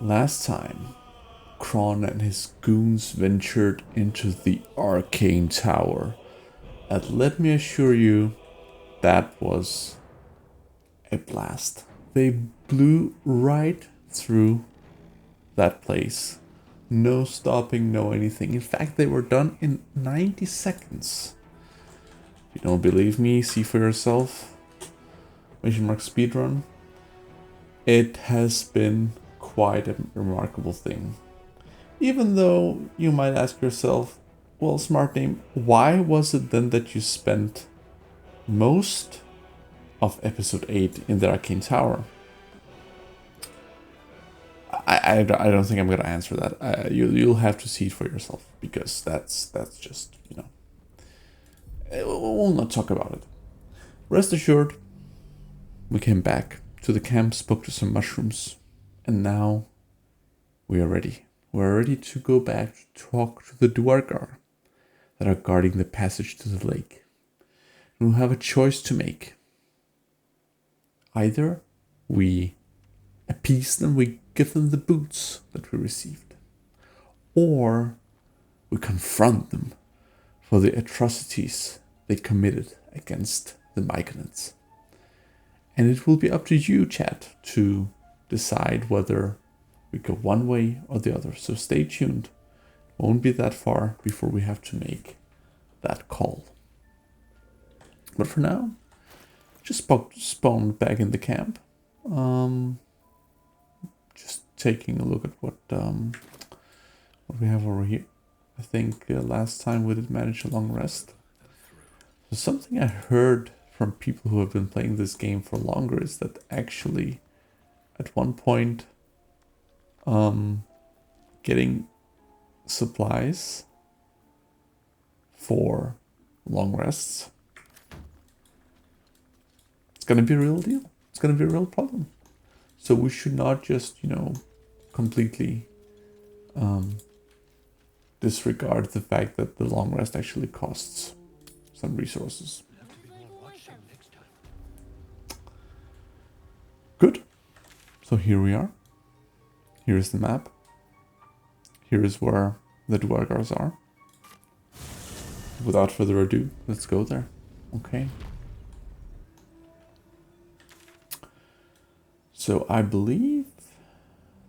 Last time, Kronn and his goons ventured into the arcane tower. And let me assure you, that was a blast. They blew right through that place. No stopping, no anything. In fact, they were done in 90 seconds. If you don't believe me, see for yourself. Mission mark speedrun. It has been quite a remarkable thing. Even though you might ask yourself, well, SmartName, why was it then that you spent most of episode 8 in the Arcane Tower? I don't think I'm going to answer that. You'll have to see it for yourself, because that's just, we'll not talk about it. Rest assured, we came back to the camp, spoke to some mushrooms, and now we are ready. We're ready to go back to talk to the Duergar that are guarding the passage to the lake. And we'll have a choice to make. Either we appease them, we give them the boots that we received, or we confront them for the atrocities they committed against the Myconans. And it will be up to you, chat, to decide whether we go one way or the other. So stay tuned. It won't be that far before we have to make that call. But for now, just spawned back in the camp. Just taking a look at what we have over here. I think last time we did manage a long rest. So something I heard from people who have been playing this game for longer is that actually at one point getting supplies for long rests, it's gonna be a real deal. It's gonna be a real problem. So we should not just, completely disregard the fact that the long rest actually costs some resources. Good. So here we are. Here is the map. Here is where the Duergars are. Without further ado, let's go there. Okay. So I believe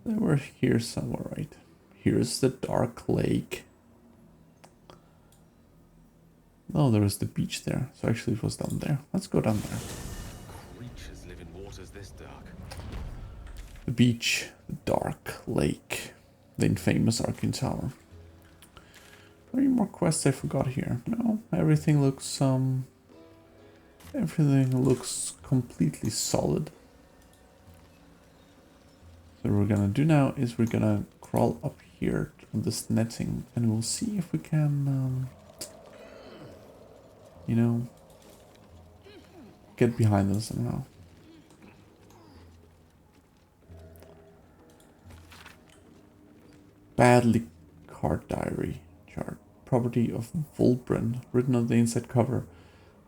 they were here somewhere, right? Here's the Dark Lake. No, there was the beach there. So actually it was down there. Let's go down there. Creatures live in waters this dark. The beach, the Dark Lake, the infamous Arcane Tower. Any more quests I forgot here? No, everything looks completely solid. So what we're gonna do now is we're gonna crawl up here on this netting, and we'll see if we can, get behind them somehow. Badly card diary chart. Property of Volbren, written on the inside cover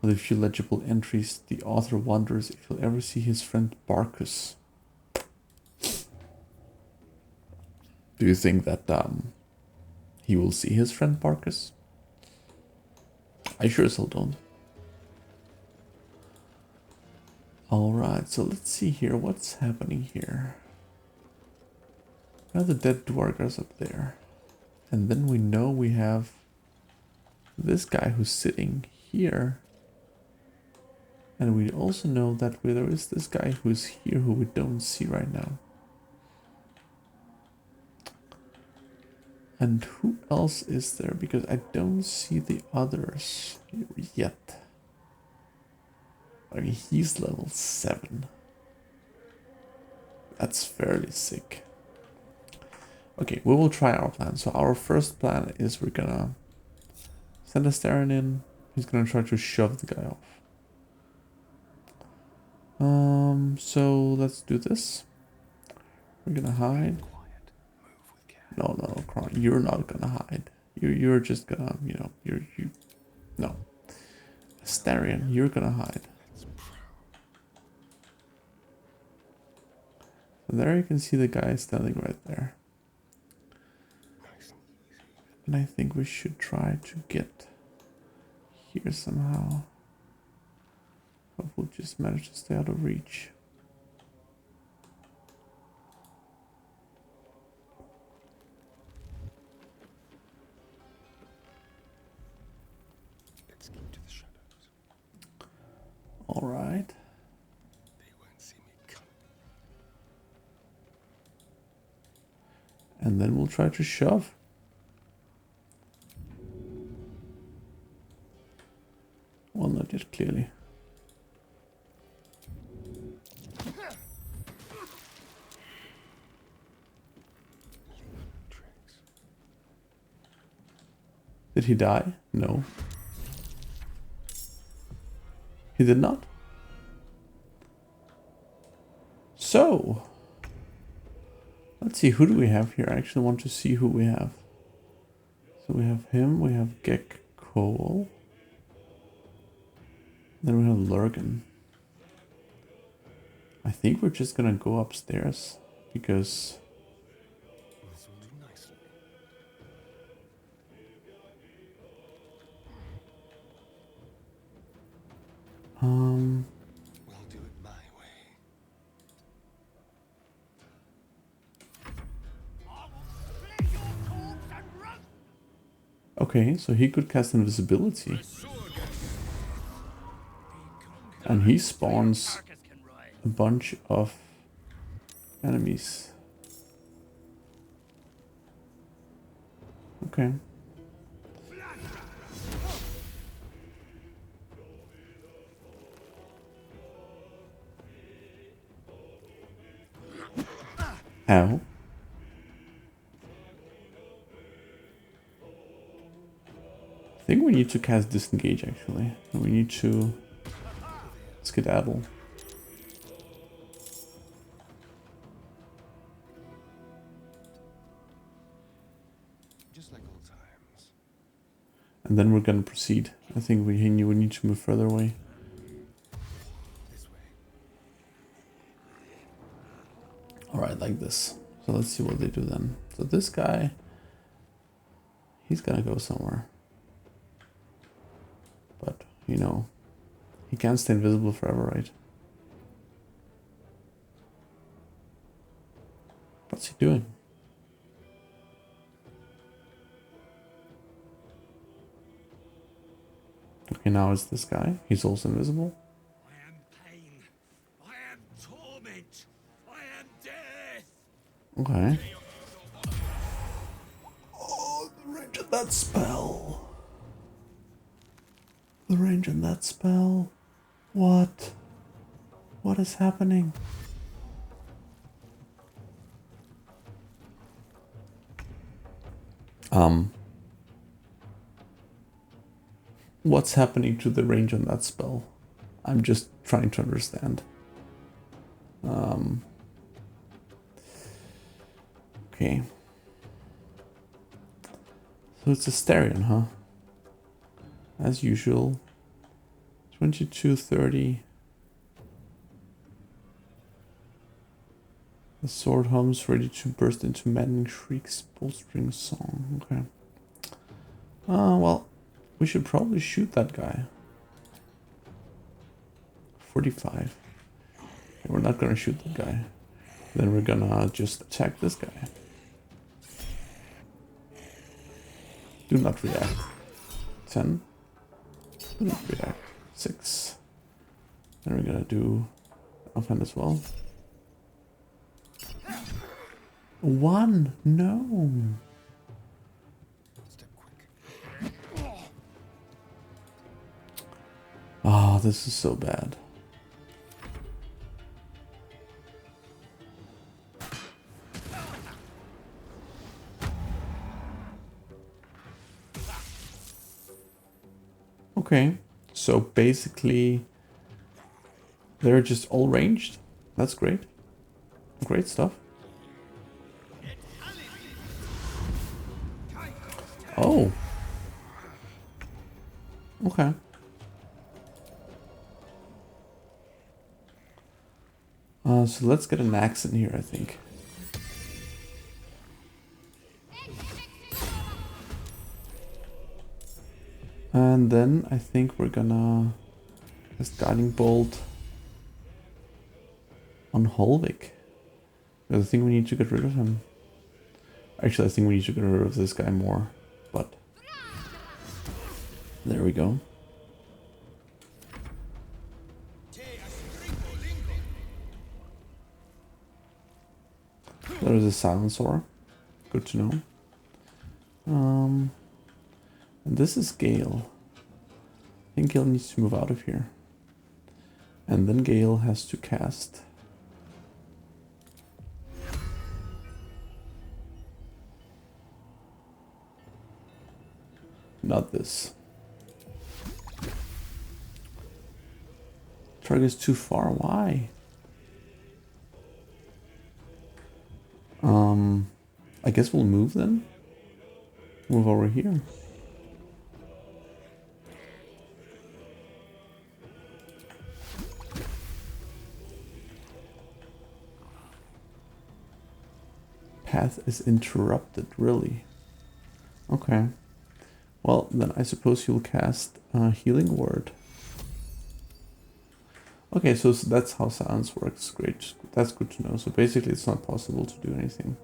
with a few legible entries. The author wonders if he'll ever see his friend Barkus. Do you think that he will see his friend Barkus? I sure as hell don't. Alright, so let's see here. What's happening here? Now the dead Duergars up there. And then we know we have this guy who's sitting here. And we also know that there is this guy who's here who we don't see right now. And who else is there? Because I don't see the others yet. I mean, he's level 7. That's fairly sick. Okay, we will try our plan. So our first plan is we're gonna send a Larian in. He's gonna try to shove the guy off. So let's do this. We're gonna hide. No, Kronn, you're not gonna hide. You're just gonna, no. Larian, you're gonna hide. There you can see the guy standing right there. And I think we should try to get here somehow. But we'll just manage to stay out of reach. Let's keep to the shadows. All right. They won't see me come. And then we'll try to shove. Well, not yet, clearly. Tricks. Did he die? No. He did not? So, let's see, who do we have here? I actually want to see who we have. So we have him, we have Gekko. Then we have Lurgan. I think we're just gonna go upstairs because This will do nicely. We'll do it my way. okay, so he could cast invisibility. And he spawns a bunch of enemies. Okay. Ow. I think we need to cast disengage actually. We need to skedaddle. Just like old times. And then we're gonna proceed. I think we need to move further away. This way. Alright, like this. So let's see what they do then. So this guy, he's gonna go somewhere. But, you know, he can't stay invisible forever, right? What's he doing? Okay, now it's this guy. He's also invisible. I am pain. I am torment. I am death. Okay. Oh, the range of that spell. The range on that spell. What? What is happening? What's happening to the range on that spell? I'm just trying to understand. Okay. So it's a Starion, huh? As usual. 22, 30. The sword hums, ready to burst into maddening shrieks, bowstring song. Okay. Well, we should probably shoot that guy. 45. Okay, we're not gonna shoot that guy. Then we're gonna just attack this guy. Do not react. 10. Do not react. 6. Then we're gonna do offhand as well. 1. No. Step quick. Oh, this is so bad. Okay, so basically they're just all ranged. That's great. Great stuff. Oh. Okay. So let's get an axe in here, I think. And then I think we're gonna cast Guiding Bolt on Holvik. Because I think we need to get rid of him. Actually, I think we need to get rid of this guy more. But there we go. There is a silencer. Good to know. And this is Gale. I think Gale needs to move out of here. And then Gale has to cast. Not this. Target is too far. Why? I guess we'll move then. Move over here. Path is interrupted, really. Okay. Well, then I suppose you'll cast Healing Word. Okay, so that's how silence works. Great. That's good to know. So basically it's not possible to do anything.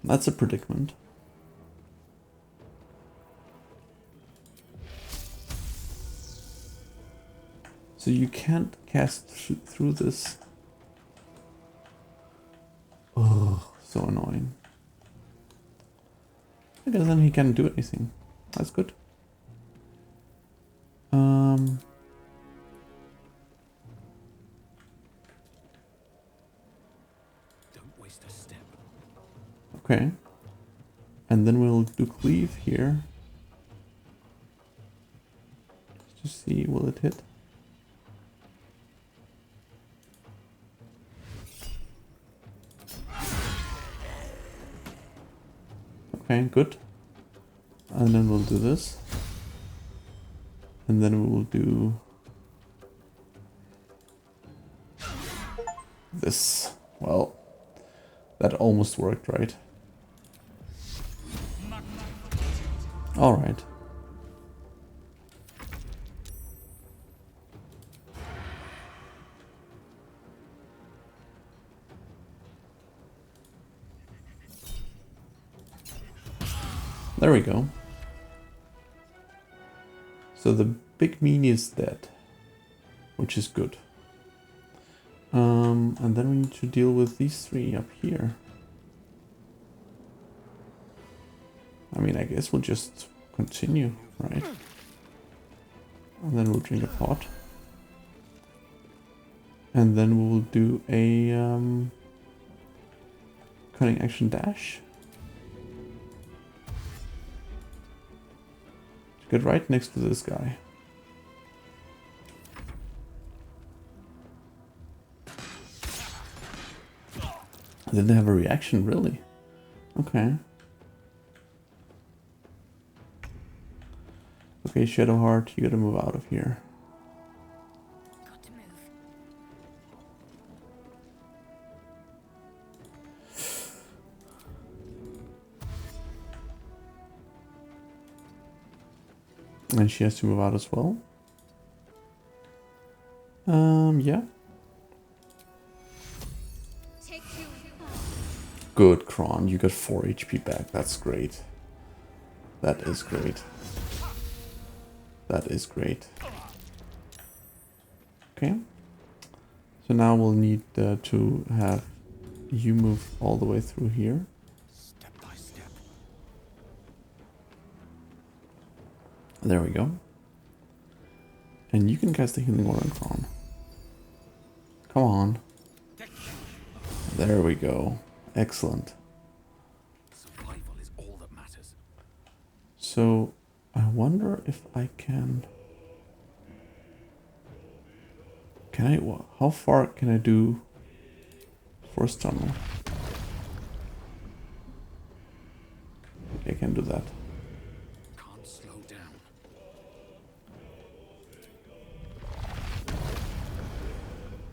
That's a predicament. So you can't cast through this. Oh, so annoying. I guess then he can't do anything. That's good. Don't waste a step. Okay. And then we'll do cleave here. Just to see, will it hit? Okay, good. And then we'll do this. And then we will do this. Well, that almost worked, right? All right. There we go. So the big meanie is dead, which is good. And then we need to deal with these three up here. I mean, I guess we'll just continue, right? And then we'll drink a pot. And then we'll do a cunning action dash. Get right next to this guy. I didn't have a reaction, really. Okay. Okay, Shadowheart, you gotta move out of here. Got to move. And she has to move out as well. Yeah. Take two. Good, Kronn. You got 4 HP back. That's great. That is great. That is great. Okay. So now we'll need to have you move all the way through here. Step by step. There we go. And you can cast the Healing Word on Kronn. Come on. There we go. Excellent. Survival is all that matters. So I wonder if I can... how far can I do Force Tunnel? I can do that. Can't slow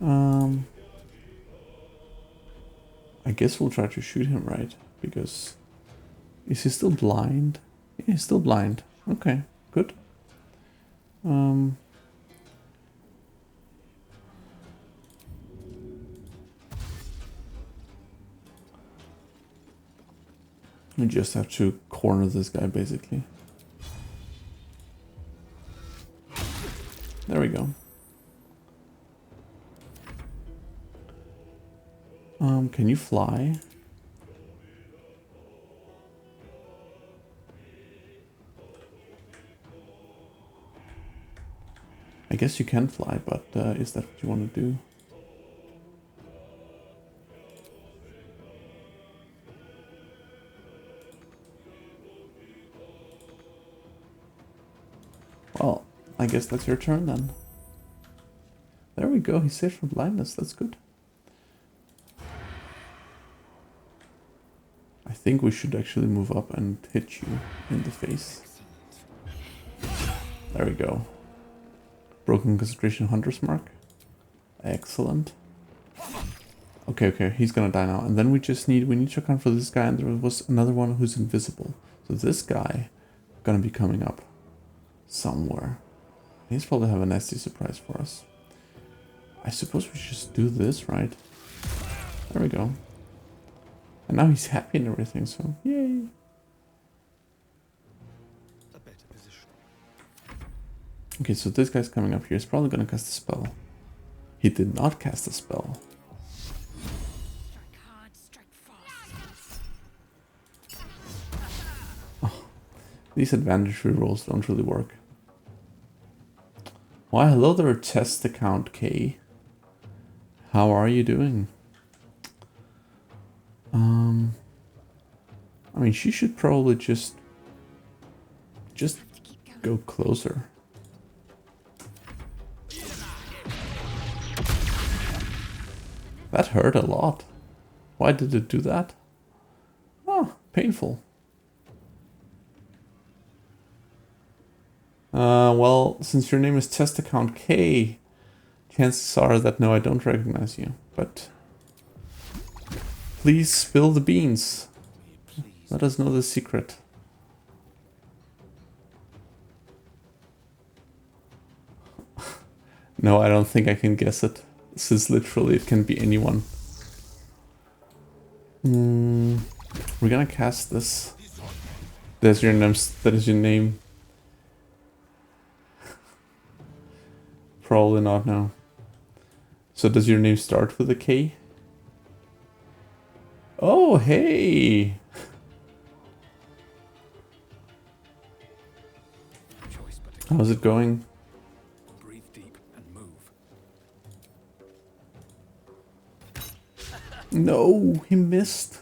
down. I guess we'll try to shoot him, right? Because is he still blind? Yeah, he's still blind. Okay, good. We just have to corner this guy, basically. There we go. Can you fly? I guess you can fly, but is that what you want to do? Well, I guess that's your turn then. There we go, he's saved from blindness, that's good. I think we should actually move up and hit you in the face. There we go. Broken concentration hunter's mark. Excellent. Okay, he's gonna die now. And then we need to account for this guy, and there was another one who's invisible. So this guy gonna be coming up somewhere. He's probably have a nasty surprise for us. I suppose we should just do this, right? There we go. And now he's happy and everything, so yay. A better position. Okay, so this guy's coming up here. He's probably gonna cast a spell. He did not cast a spell. Strike hard, strike fast. These advantage rerolls don't really work. Why, hello there, test account K. How are you doing? I mean, she should probably just go closer. That hurt a lot. Why did it do that? Oh, painful. Well, since your name is test account K, chances are that no, I don't recognize you, but please spill the beans. Let us know the secret. No, I don't think I can guess it, since literally it can be anyone. We're gonna cast this. That is your name. Probably not, no. So does your name start with a K? Oh, hey! Choice but to How's it going? breathe deep and move. No, he missed.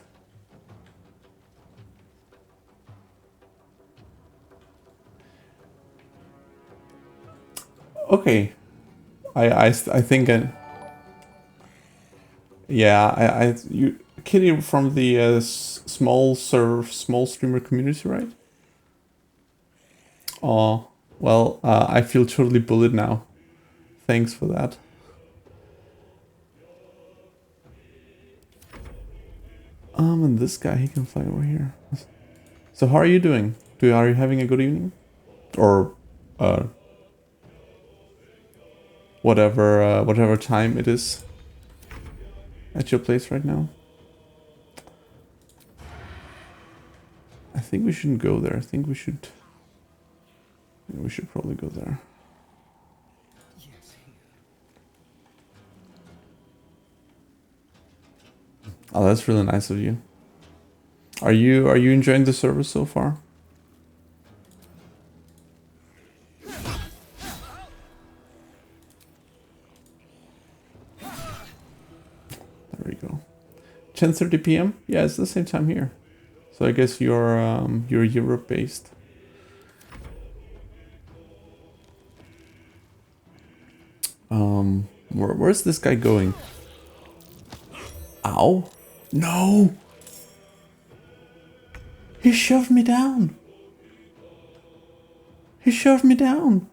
Okay. I think you Kitty from the small streamer community, right? Oh, well, I feel totally bullied now. Thanks for that. And this guy, he can fly over here. So how are you doing? Are you having a good evening? Or, whatever time it is at your place right now? I think we shouldn't go there. I think we should probably go there. Yes, here. Oh, that's really nice of you. Are you enjoying the service so far? There we go. 10:30 p.m. Yeah, it's the same time here. So I guess you're Europe based. Where's this guy going? Ow! No! He shoved me down. He shoved me down.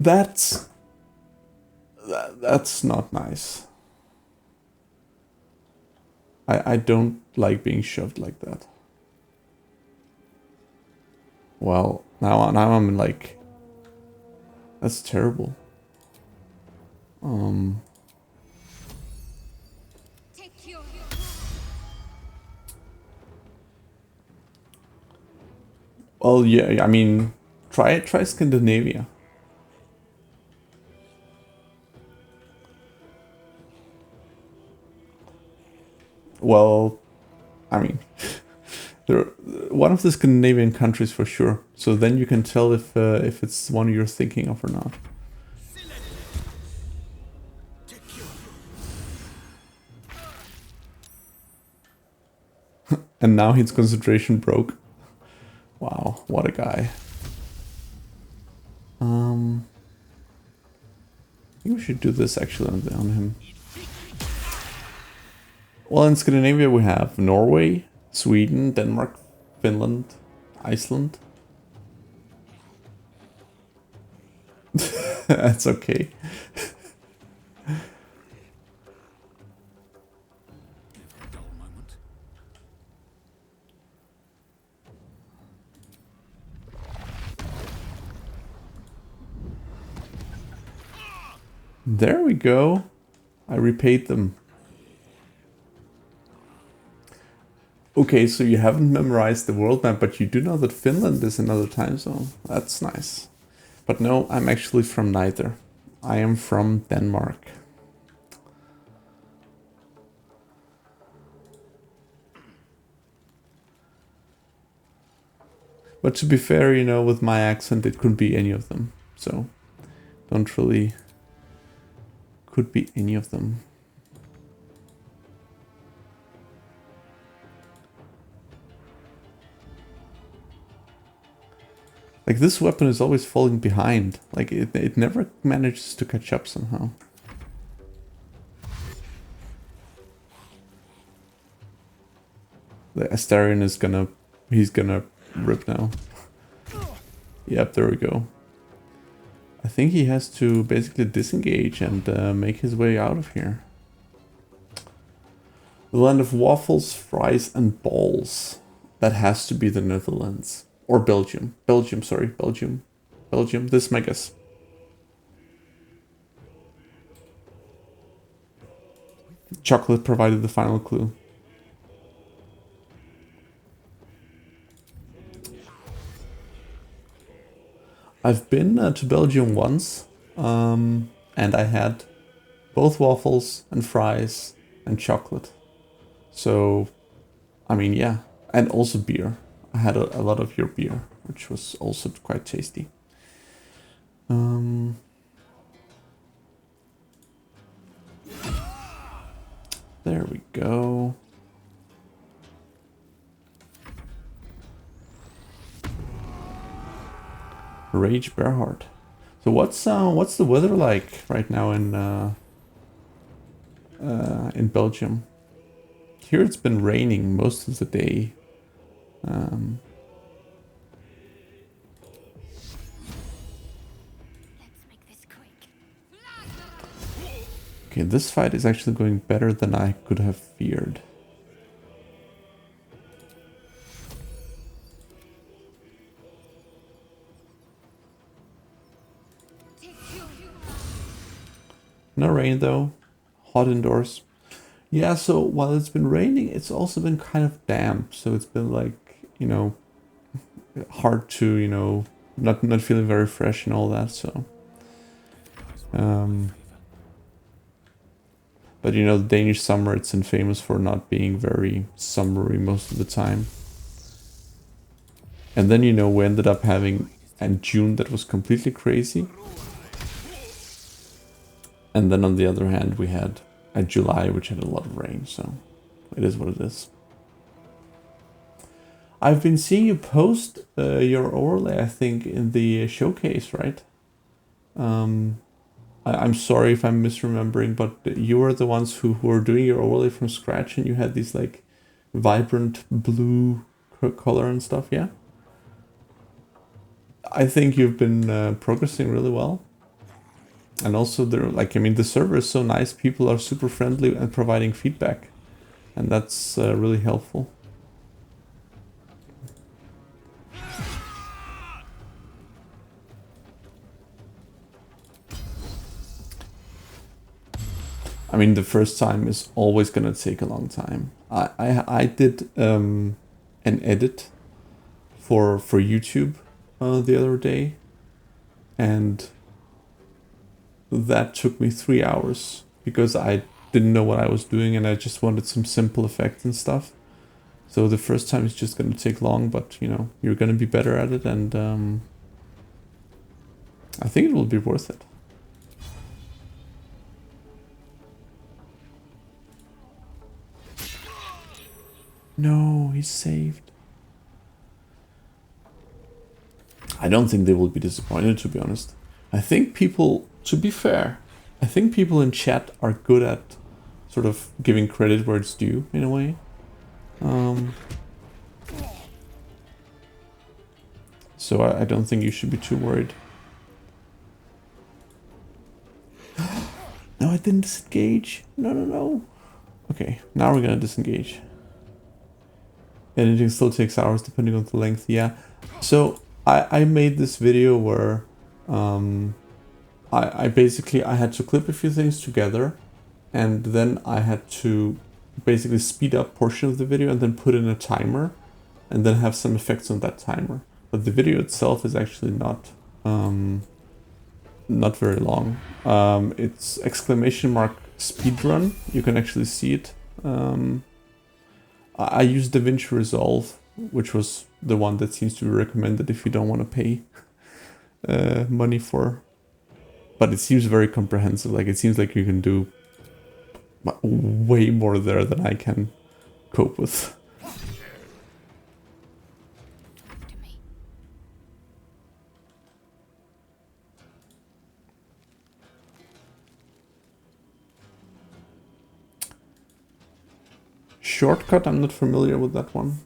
That's not nice. I don't like being shoved like that. Well, now I'm like, that's terrible. Take your Well, yeah, I mean, try Scandinavia. Well, I mean, they're one of the Scandinavian countries for sure. So then you can tell if it's one you're thinking of or not. And now his concentration broke. Wow, what a guy. I think we should do this actually on him. Well, in Scandinavia we have Norway, Sweden, Denmark, Finland, Iceland. That's okay. Never a dull moment. There we go. I repaid them. Okay, so you haven't memorized the world map, but you do know that Finland is another time zone. That's nice. But no, I'm actually from neither. I am from Denmark. But to be fair, you know, with my accent, it could be any of them. So, don't really... Could be any of them. Like, this weapon is always falling behind. Like, it never manages to catch up somehow. The Astarion is gonna... He's gonna rip now. Yep, there we go. I think he has to basically disengage and make his way out of here. The land of waffles, fries, and balls. That has to be the Netherlands. Or Belgium. Belgium, sorry. Belgium. Belgium. This is my guess. Chocolate provided the final clue. I've been to Belgium once, and I had both waffles and fries and chocolate. So, I mean, yeah. And also beer. I had a lot of your beer, which was also quite tasty. There we go. Rage Bearheart. So what's the weather like right now in Belgium? Here it's been raining most of the day. Let's make this quick. Okay, this fight is actually going better than I could have feared. No rain though. Hot indoors. Yeah, so while it's been raining, it's also been kind of damp. So it's been like, you know, hard to, you know, not feeling very fresh and all that. So, but you know, the Danish summer, it's infamous for not being very summery most of the time. And then, you know, we ended up having a June that was completely crazy. And then on the other hand, we had a July, which had a lot of rain, so it is what it is. I've been seeing you post your overlay, I think, in the showcase, right? I'm sorry if I'm misremembering, but you were the ones who were doing your overlay from scratch, and you had these like vibrant blue color and stuff, yeah. I think you've been progressing really well. And also, the server is so nice. People are super friendly and providing feedback. And that's really helpful. I mean, the first time is always gonna take a long time. I did an edit for YouTube the other day, and that took me 3 hours because I didn't know what I was doing and I just wanted some simple effects and stuff. So the first time is just gonna take long, but you know, you're gonna be better at it, and I think it will be worth it. No, he's saved. I don't think they will be disappointed, to be honest. I think people, to be fair, I think people in chat are good at sort of giving credit where it's due, in a way. So I don't think you should be too worried. No, I didn't disengage. No, no, no. Okay, now we're gonna disengage. Editing still takes hours depending on the length, yeah. So I made this video where I basically had to clip a few things together, and then I had to basically speed up portion of the video and then put in a timer and then have some effects on that timer. But the video itself is actually not very long. It's !speedrun. You can actually see it. I used DaVinci Resolve, which was the one that seems to be recommended if you don't want to pay money for. But it seems very comprehensive. Like, it seems like you can do way more there than I can cope with. To me. Shortcut, I'm not familiar with that one.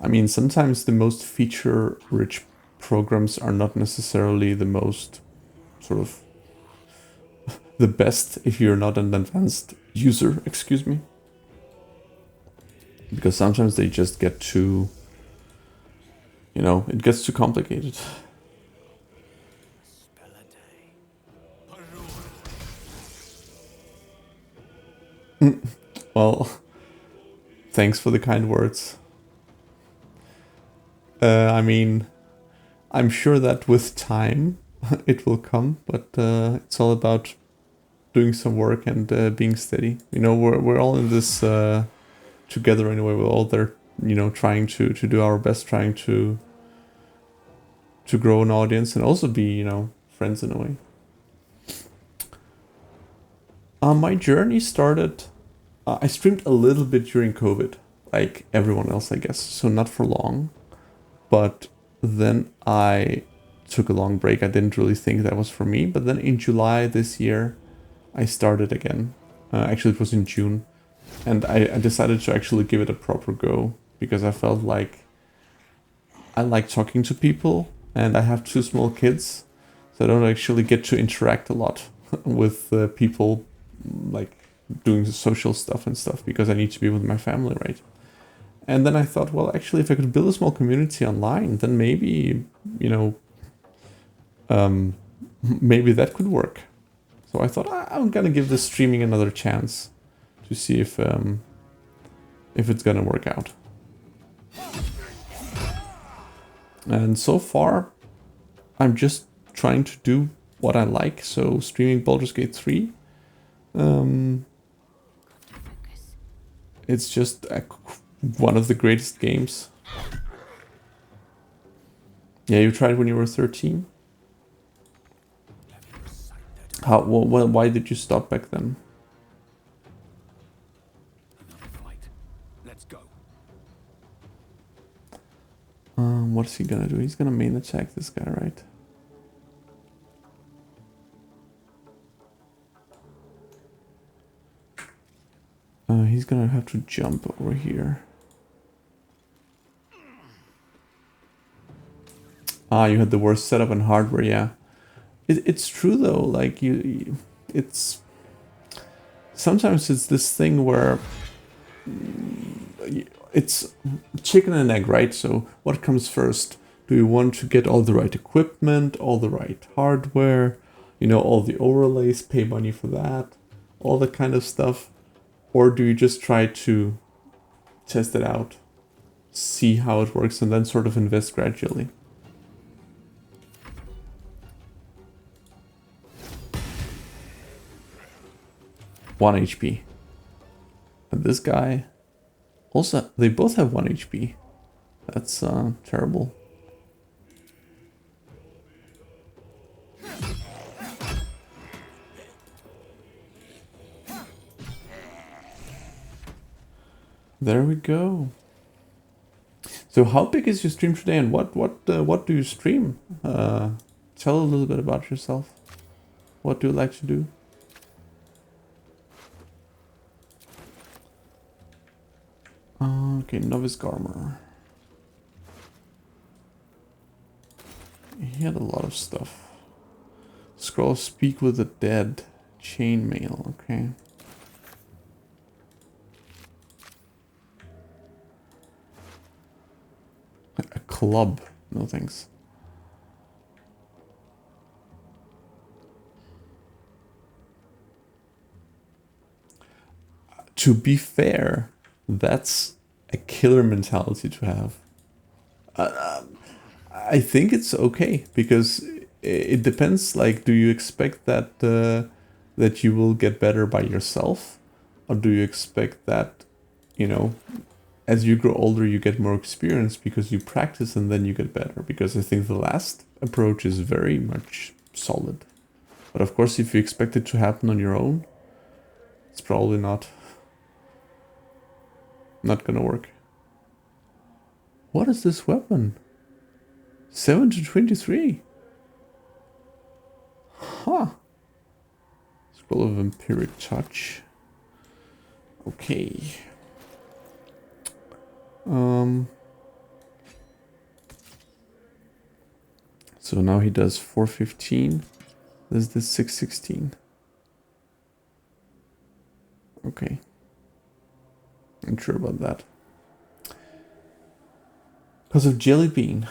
I mean, sometimes the most feature-rich programs are not necessarily the most sort of the best if you're not an advanced user, excuse me. Because sometimes they just get too, you know, it gets too complicated. Well, thanks for the kind words. I mean, I'm sure that with time it will come, but it's all about doing some work and being steady. You know, we're all in this together anyway. We're all there, you know, trying to do our best, trying to grow an audience and also be, you know, friends in a way. My journey started. I streamed a little bit during COVID, like everyone else, I guess. So not for long. But then I took a long break. I didn't really think that was for me. But then in July this year, I started again. Actually, it was in June. And I decided to actually give it a proper go. Because I felt like I like talking to people. And I have 2 small kids. So I don't actually get to interact a lot with people, like doing social stuff and stuff. Because I need to be with my family, right? And then I thought, well, actually, if I could build a small community online, then maybe, you know, maybe that could work. So I thought, I'm gonna give this streaming another chance to see if it's gonna work out. And so far, I'm just trying to do what I like. So streaming Baldur's Gate 3. It's just one of the greatest games. Yeah, you tried when you were 13? Well, why did you stop back then? Another fight. Let's go. What's he gonna do? He's gonna main attack this guy, right? he's gonna have to jump over here. Ah, you had the worst setup and hardware, yeah. It's true though, like it's... Sometimes it's this thing where it's chicken and egg, right? So what comes first? Do you want to get all the right equipment, all the right hardware, you know, all the overlays, pay money for that, all that kind of stuff? Or do you just try to test it out, see how it works, and then sort of invest gradually? One HP. And this guy also, they both have 1 HP. That's terrible. There we go. So how big is your stream today, and what do you stream? Tell a little bit about yourself. What do you like to do? Okay, Novice Garmer. He had a lot of stuff. Scroll Speak with the Dead. Chainmail, okay. A club, no thanks. To be fair, that's a killer mentality to have. I think it's okay, because it depends. Like, do you expect that that you will get better by yourself, or do you expect that, you know, as you grow older you get more experience because you practice and then you get better? Because I think the last approach is very much solid. But of course, if you expect it to happen on your own, it's probably not gonna work. What is this weapon? 7 to 23. Huh. Scroll of Vampiric Touch. Okay. So now he does 415. This is the 616. Okay. I'm sure about that. Because of Jelly Bean.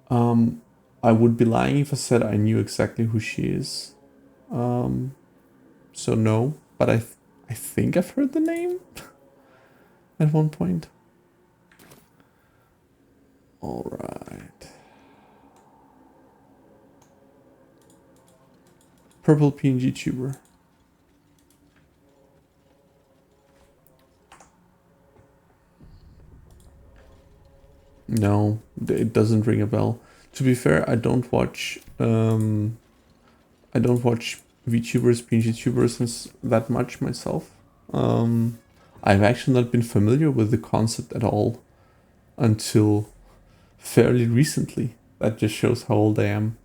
I would be lying if I said I knew exactly who she is. So no, but I think I've heard the name at one point. All right. Purple PNG tuber. No, it doesn't ring a bell. To be fair, I don't watch VTubers, PNG tubers that much myself. I've actually not been familiar with the concept at all until fairly recently. That just shows how old I am.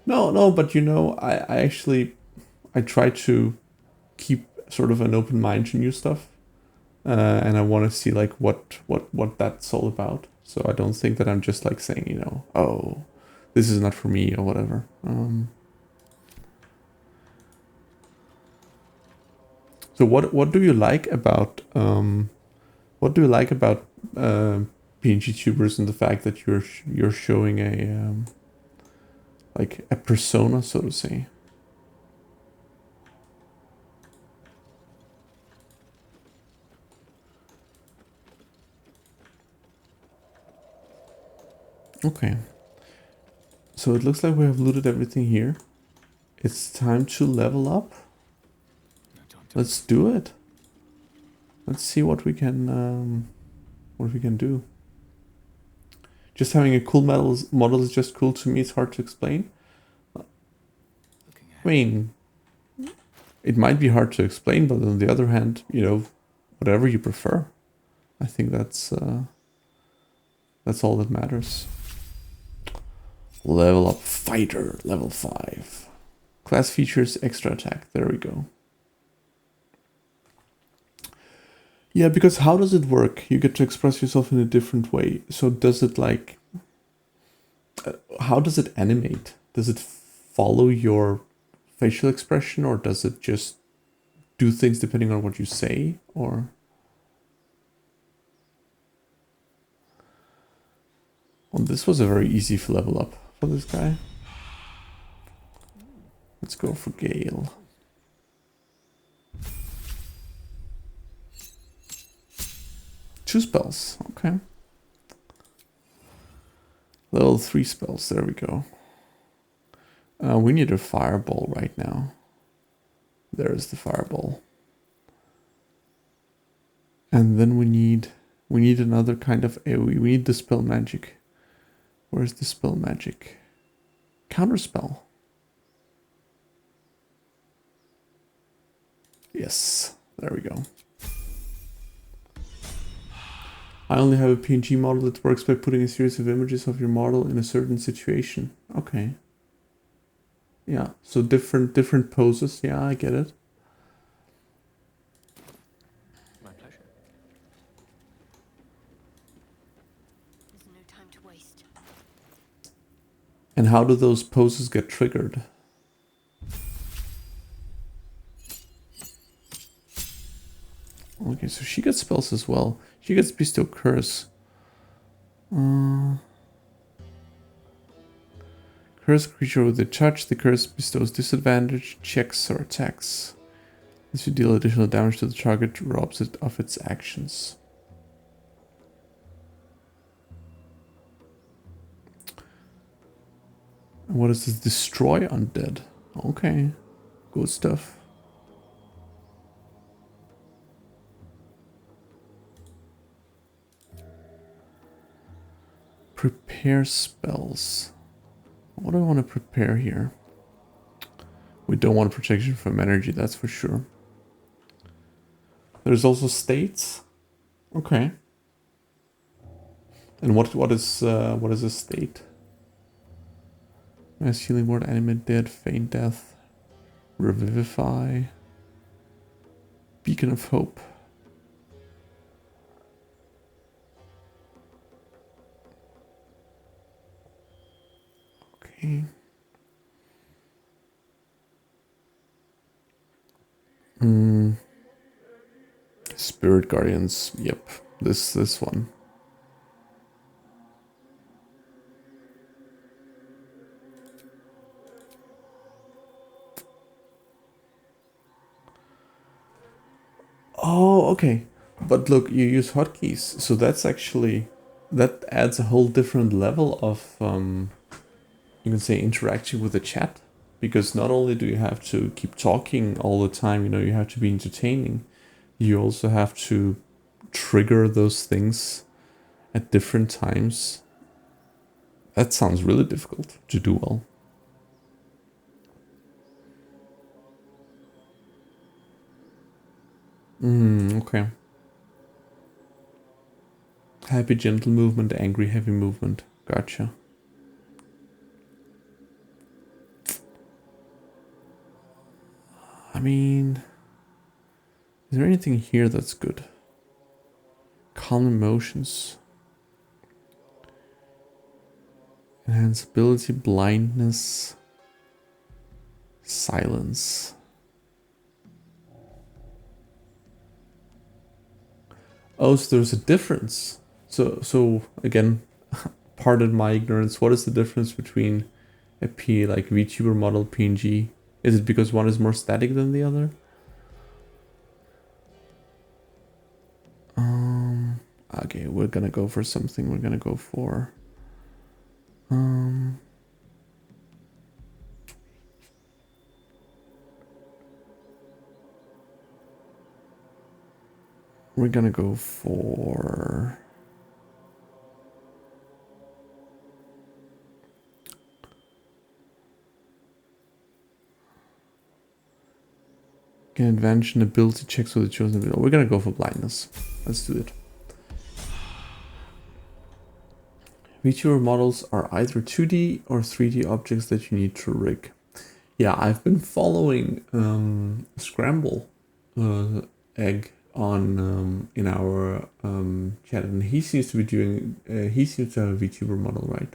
No, but you know, I try to keep sort of an open mind to new stuff. And I want to see like what that's all about. So I don't think that I'm just like saying, you know, oh, this is not for me or whatever. So what do you like about PNG tubers, and the fact that you're showing a like a persona, so to say? Okay. So it looks like we have looted everything here. It's time to level up. Let's do it. Let's see what we can do. Just having a cool model is just cool to me. It's hard to explain. I mean, it might be hard to explain, but on the other hand, you know, whatever you prefer. I think that's all that matters. Level up fighter, level 5. Class features extra attack. There we go. Yeah, because how does it work? You get to express yourself in a different way. So does it like... how does it animate? Does it follow your facial expression, or does it just do things depending on what you say, or... Well, this was a very easy level up for this guy. Let's go for Gale. Two spells, okay. Level 3 spells, there we go. We need a fireball right now. There's the fireball. And then we need another kind of AoE. We need the spell magic. Where's the spell magic? Counterspell. Yes, there we go. I only have a PNG model that works by putting a series of images of your model in a certain situation. Okay. Yeah, so different poses. Yeah, I get it. My pleasure. There's no time to waste. And how do those poses get triggered? Okay, so she gets spells as well. She gets Bestow Curse. Curse creature with a touch. The curse bestows disadvantage, checks, or attacks. If you deal additional damage to the target, robs it of its actions. And what is this? Destroy undead. Okay, good stuff. Prepare spells. What do I want to prepare here? We don't want protection from energy, that's for sure. There's also states. Okay. And what is a state? Mass healing word, animate dead, feign death, revivify, beacon of hope. Okay. Spirit Guardians. Yep, this one. Oh, okay. But look, you use hotkeys, so that's actually, that adds a whole different level of you can say interaction with the chat, because not only do you have to keep talking all the time, you know, you have to be entertaining, you also have to trigger those things at different times. That sounds really difficult to do well. Okay. Happy gentle movement, angry heavy movement. Gotcha. I mean, is there anything here that's good? Calm emotions. Enhance ability, blindness, silence. Oh, so there's a difference. So again, pardon my ignorance. What is the difference between a like VTuber model PNG? Is it because one is more static than the other? Okay, we're gonna go for something. We're gonna go for we're gonna go for get advantage and ability checks with the chosen ability. We're gonna go for blindness. Let's do it. VTuber models are either 2D or 3D objects that you need to rig. Yeah, I've been following Scramble Egg on in our chat, and he seems to be doing. He seems to have a VTuber model, right?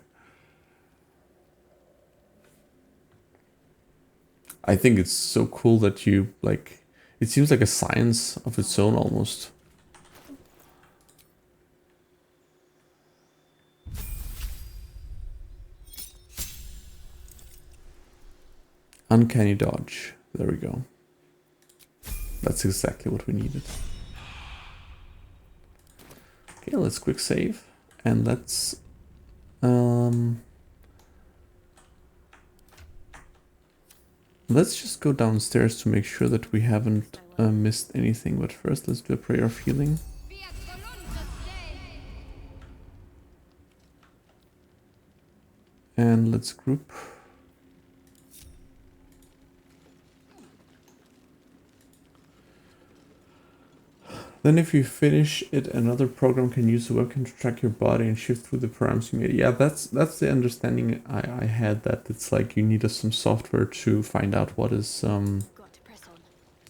I think it's so cool that you like. It seems like a science of its own almost. Uncanny dodge. There we go. That's exactly what we needed. Okay, let's quick save and let's let's just go downstairs to make sure that we haven't missed anything. But first, let's do a prayer of healing. And let's group. Then if you finish it, another program can use the webcam to track your body and shift through the parameters you made. Yeah, that's the understanding I had, that it's like you need some software to find out what is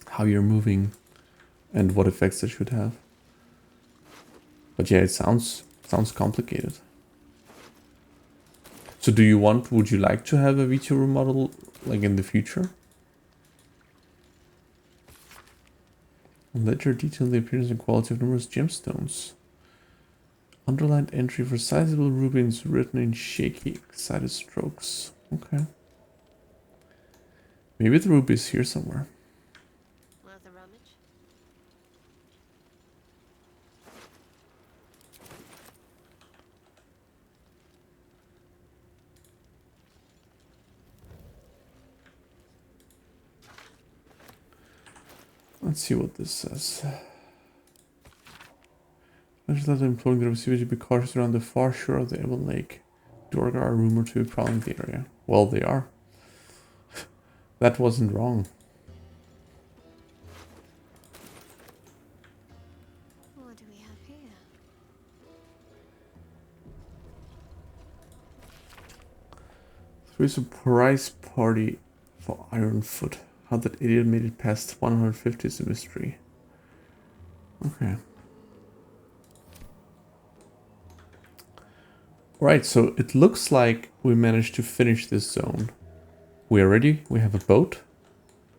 how you're moving and what effects it should have. But yeah, it sounds complicated. So would you like to have a VTuber model like in the future? Ledger detail the appearance and quality of numerous gemstones. Underlined entry for sizable rubies written in shaky, excited strokes. Okay. Maybe the ruby is here somewhere. Worth a rummage? Let's see what this says. Legislator imploring the receiver to be cautious around the far shore of the Ebon Lake. Dorga are rumored to be prowling the area. Well, they are. That wasn't wrong. What do we have here? There is a prize party for Ironfoot. How that idiot made it past 150 is a mystery. Okay. Right, so it looks like we managed to finish this zone. We are ready. We have a boat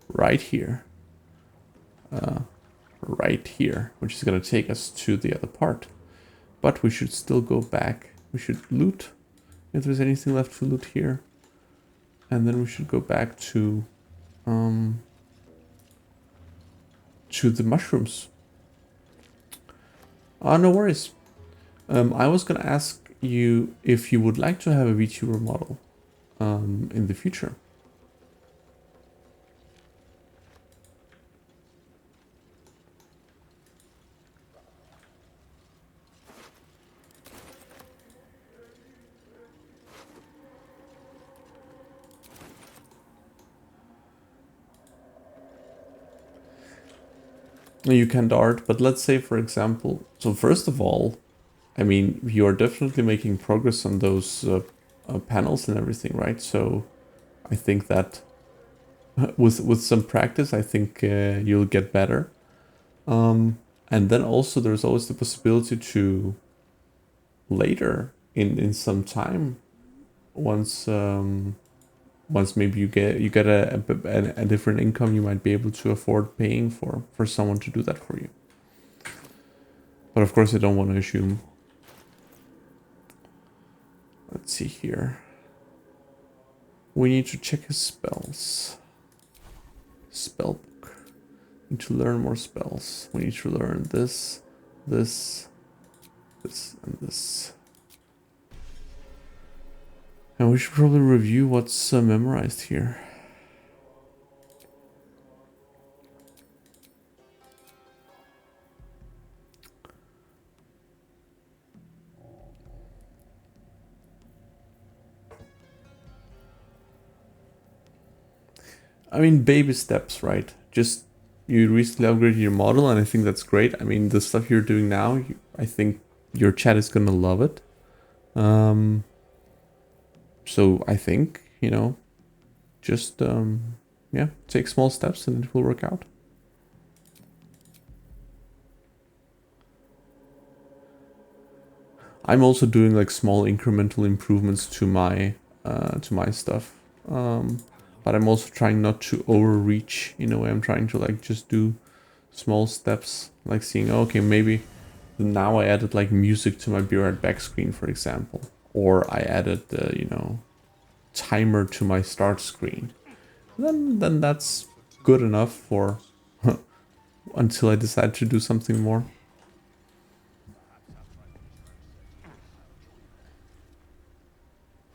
right here. Right here, which is going to take us to the other part. But we should still go back. We should loot if there's anything left to loot here. And then we should go back to the mushrooms. No worries. I was gonna ask you if you would like to have a VTuber model in the future. You can dart, but let's say, for example, so first of all, I mean, you are definitely making progress on those panels and everything, right? So I think that with some practice, I think you'll get better. And then also there's always the possibility to later in some time, once maybe you get a different income, you might be able to afford paying for someone to do that for you. But of course, I don't want to assume. Let's see here. We need to check his spells. Spellbook. Need to learn more spells. We need to learn this, this, this, and this. And we should probably review what's memorized here. I mean, baby steps, right? Just, you recently upgraded your model, and I think that's great. I mean, the stuff you're doing now, I think your chat is gonna love it. So I think, just yeah, take small steps and it will work out. I'm also doing like small incremental improvements to my stuff, but I'm also trying not to overreach in a way. I'm trying to like just do small steps, like seeing, oh, okay, maybe now I added like music to my Be Right Back screen, for example, or I added the, you know, timer to my start screen. Then that's good enough for until I decide to do something more.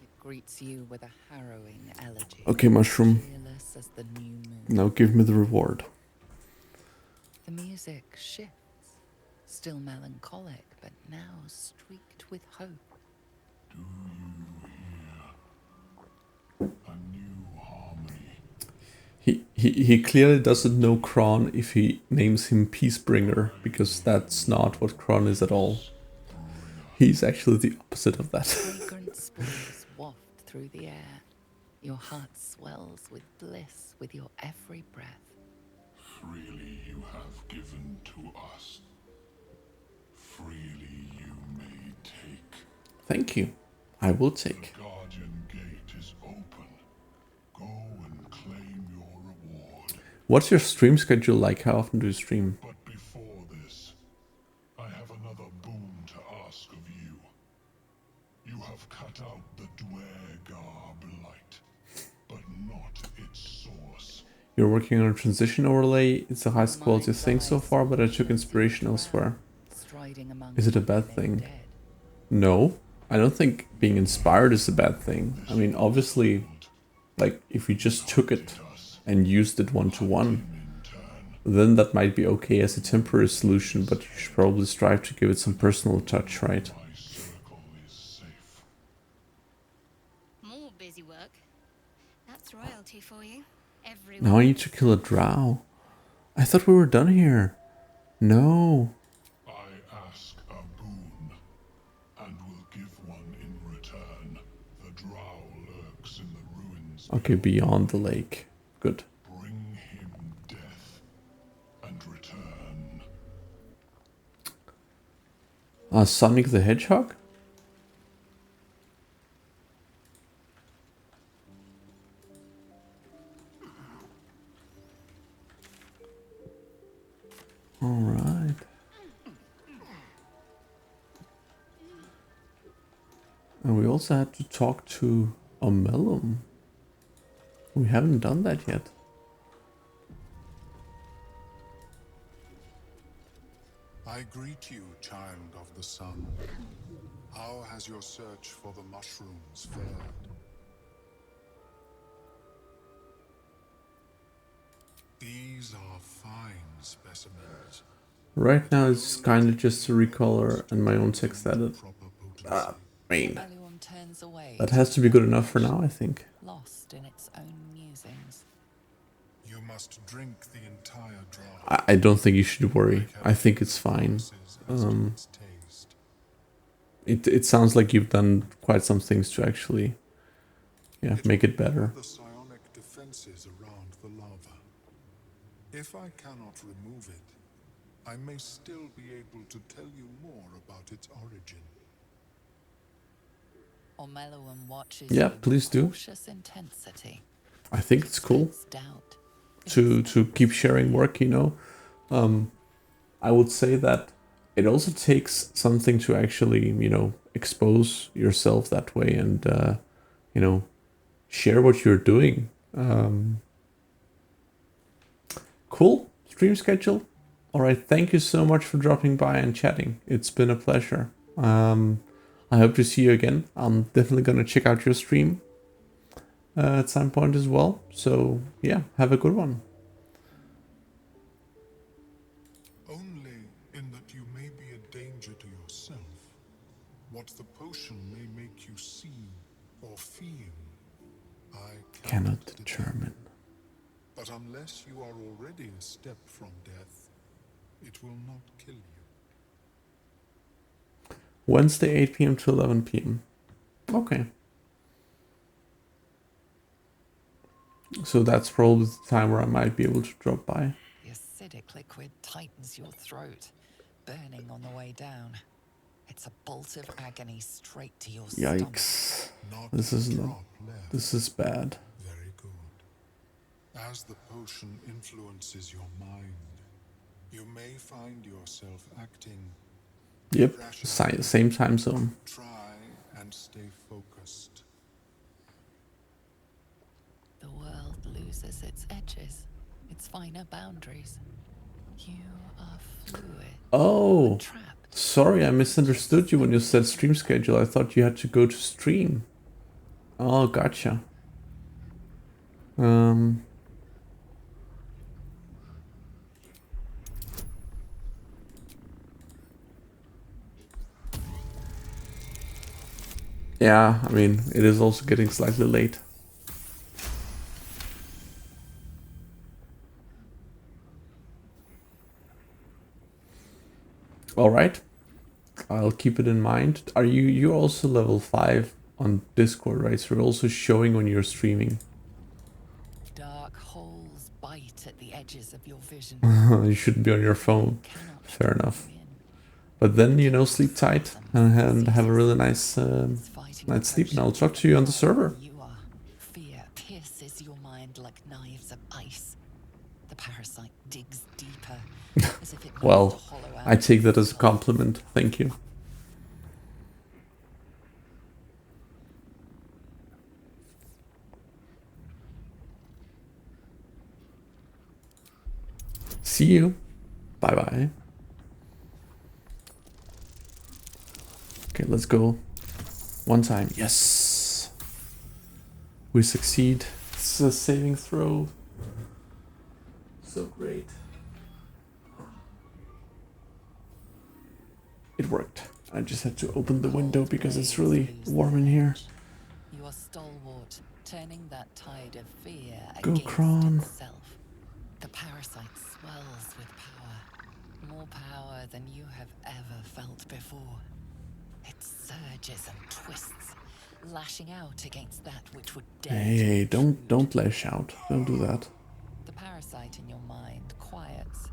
It greets you with a harrowing elegy. Okay, Mushroom, Cheerless as the new moon. now give me the reward. The music shifts, still melancholic, but now streaked with hope. He clearly doesn't know Kronn if he names him Peacebringer, because that's not what Kronn is at all. He's actually the opposite of that. Fragrant spores waft through the air. Your heart swells with bliss with your every breath. Freely you have given to us. Freely you may take. Thank you. I will take. The Guardian Gate is open. Go and claim your reward. What's your stream schedule like? How often do you stream? But before this, I have another boon to ask of you. You have cut out the Dwergar blight, but not its source. You're working on a transition overlay. It's the highest quality thing so far, but I took inspiration elsewhere. Is it a bad thing? No, I don't think being inspired is a bad thing. I mean, obviously, like, if you just took it and used it one-to-one, then that might be okay as a temporary solution, but you should probably strive to give it some personal touch, right? My circle is safe. More busy work. That's royalty for you. Now I need to kill a drow. I thought we were done here. No. I ask a boon, and will give one in return. The drow lurks in the ruins. Okay, beyond the lake. Good. Bring him death, and return. Sonic the Hedgehog? Alright. And we also had to talk to Omelum. We haven't done that yet. I greet you, child of the sun. How has your search for the mushrooms fared? These are fine specimens. Right now it's kind of just a recolor and my own text edit. I mean, that has to be good enough for now, I think. Lost in its own musings. You must drink the entire draught. I don't think you should worry. I think it's fine. It sounds like you've done quite some things to actually, yeah, make it better. The psionic defenses around the lava. If I cannot remove it, I may still be able to tell you more about its origin. Omelum watches Yeah, you with please do. cautious intensity. I think it's cool It's doubt. to keep sharing work, you know. I would say that it also takes something to actually, you know, expose yourself that way and, you know, share what you're doing. Cool. Stream schedule. All right. Thank you so much for dropping by and chatting. It's been a pleasure. I hope to see you again. I'm definitely going to check out your stream at some point as well. So yeah, have a good one. Only in that you may be a danger to yourself. What the potion may make you see or feel, I Cannot determine. But unless you are already a step from death, it will not kill you. Wednesday, 8 p.m. to 11 p.m. Okay. So that's probably the time where I might be able to drop by. The acidic liquid tightens your throat, burning on the way down. It's a bolt of agony straight to your stomach. Yikes. Not This a is not. drop left. This is bad. Very good. As the potion influences your mind, you may find yourself acting. Yep. Same time zone. Try and stay focused. The world loses its edges, its finer boundaries. You are fluid. Oh. Trapped. Sorry, I misunderstood you when you said stream schedule. I thought you had to go to stream. Oh, gotcha. Yeah, I mean, it is also getting slightly late. All right. I'll keep it in mind. Are you're also level 5 on Discord, right? So you're also showing when you're streaming. Dark holes bite at the edges of your vision. You shouldn't be on your phone. Cannot Fair enough. zoom in. But then, you know, sleep tight and have a really nice night's sleep. And I'll talk to you on the server. You are. Fear pierces your mind like knives of ice. The parasite digs deeper, as if it knows Well, to hollow out I take that your as a soul. compliment. Thank you. See you. Bye bye. Okay, let's go. One time. Yes. We succeed. It's a saving throw. So great. It worked. I just had to open the window because it's really warm in here. You are stalwart, turning that tide of fear Go, against Kronn. itself. The parasite swells with power, more power than you have ever felt before. It surges and twists, lashing out against that which would dare to Hey, intrude. don't lash out. Don't do that. The parasite in your mind quiets,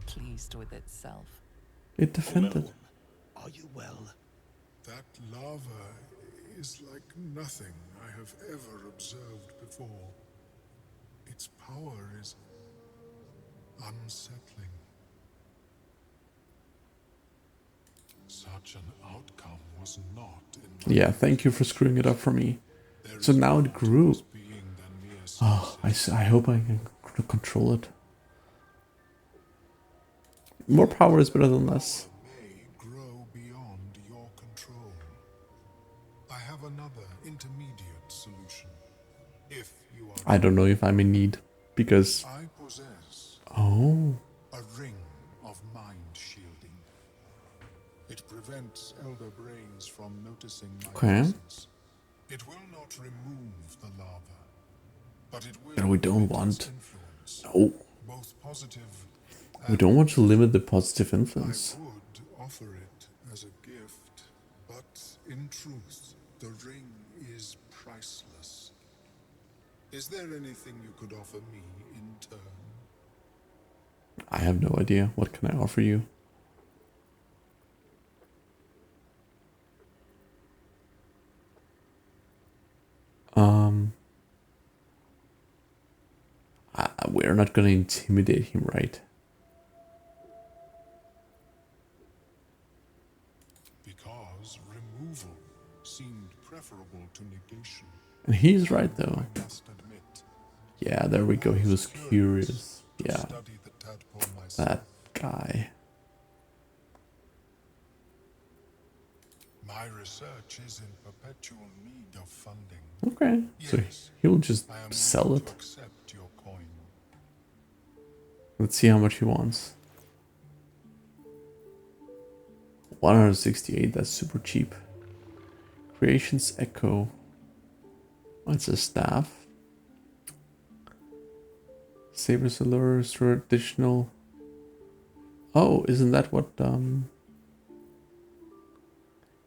pleased with itself. It defended. Are you well? That lava is like nothing I have ever observed before. Its power is unsettling. Such an outcome was not in my Yeah, thank you for screwing it up for me. There So is now more it to grew. this being than mere Oh, senses. I hope I can control it. More power is better than less. May grow beyond your control. I have another intermediate solution. If you are I don't know if I'm in need. Because... I possess Oh. a ring of mind shielding. It prevents elder brains from noticing my Okay. presence. It will not remove the lava, but it will And we don't limit its want... influence, No. both positive We and don't want to limit the positive I influence. would offer it as a gift, but in truth, the ring is priceless. Is there anything you could offer me in turn? I have no idea. What can I offer you? We're not gonna intimidate him, right? Because removal seemed preferable to negation. And he's right, though. I must admit. Yeah, there we go. He was curious. to Yeah, study the tadpole myself. that guy. My research is in perpetual need of funding. Okay, so Yes, he'll just I am sell willing it. to accept your coin. Let's see how much he wants. 168, that's super cheap. Creations Echo. What's a staff? Sabers allures for additional. Oh, isn't that what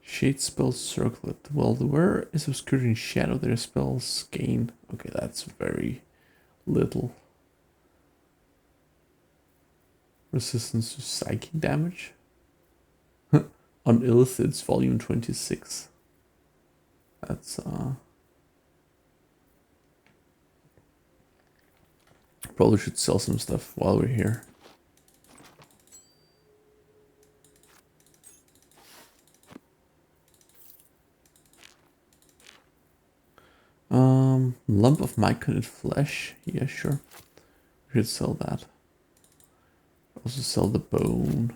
Shade spells circlet. Well, where is obscurity and shadow? Their spells gain. Okay, that's very little. Resistance to psychic damage? On Illithids, volume 26. That's, probably should sell some stuff while we're here. Lump of myconid flesh. Yeah, sure. We should sell that. Also sell the bone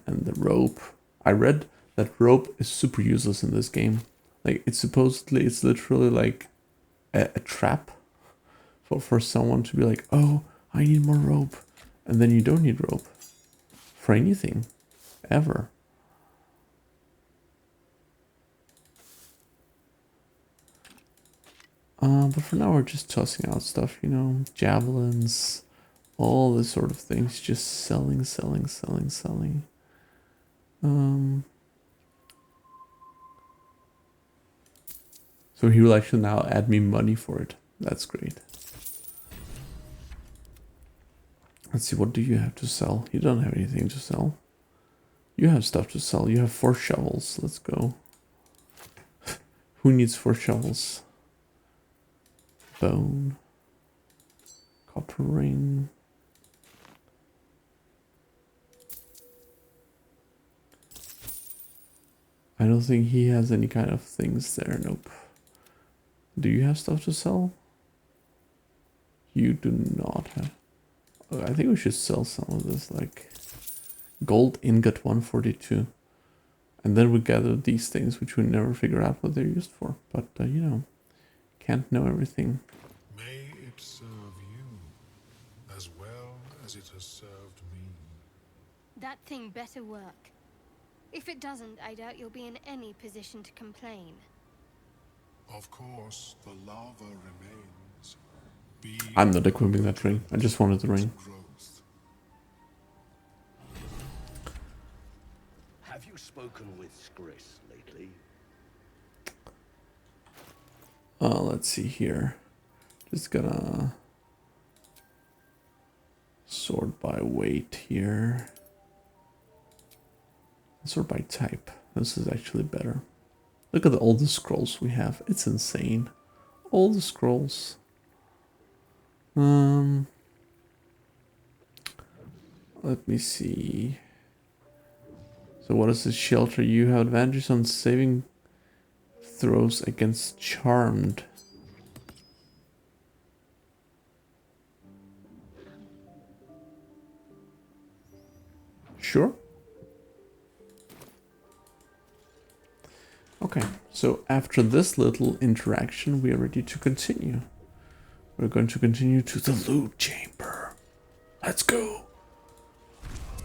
and the rope. I read that rope is super useless in this game. Like, it's literally like a trap for someone to be like, oh, I need more rope. And then you don't need rope for anything, ever. But for now we're just tossing out stuff, you know, javelins, all this sort of things, just selling. So he will actually now add me money for it. That's great. Let's see, what do you have to sell? You don't have anything to sell. You have stuff to sell. You have 4 shovels. Let's go. Who needs 4 shovels? Bone. Copper ring. I don't think he has any kind of things there. Nope. Do you have stuff to sell? You do not have. Oh, I think we should sell some of this, like gold ingot 142. And then we gather these things, which we never figure out what they're used for. But, you know, can't know everything. May it serve you as well as it has served me. That thing better work. If it doesn't, I doubt you'll be in any position to complain. Of course, the lava remains. Be I'm not equipping that ring. I just wanted the ring. growth. Have you spoken with Skris lately? Let's see here. Just gonna sort by weight here. Sort by type. This is actually better. Look at all the scrolls we have. It's insane. All the scrolls. Let me see. So what is the shelter? You have advantage on saving throws against charmed. Sure. Okay, so after this little interaction, we are ready to continue. We're going to continue to the loot chamber. Let's go.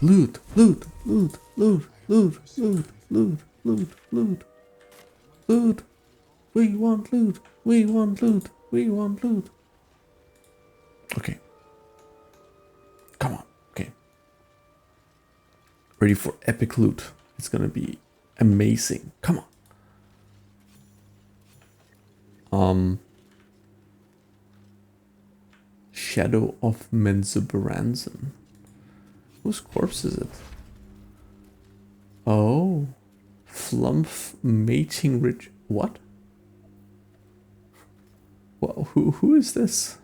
Loot, loot, loot, loot, loot, loot, loot, loot, loot, loot. We want loot. We want loot. We want loot. Okay. Come on. Okay. Ready for epic loot. It's gonna be amazing. Come on. Shadow of Menzoberranzan. Whose corpse is it? Oh. Flumph mating rich. What? Well, who is this?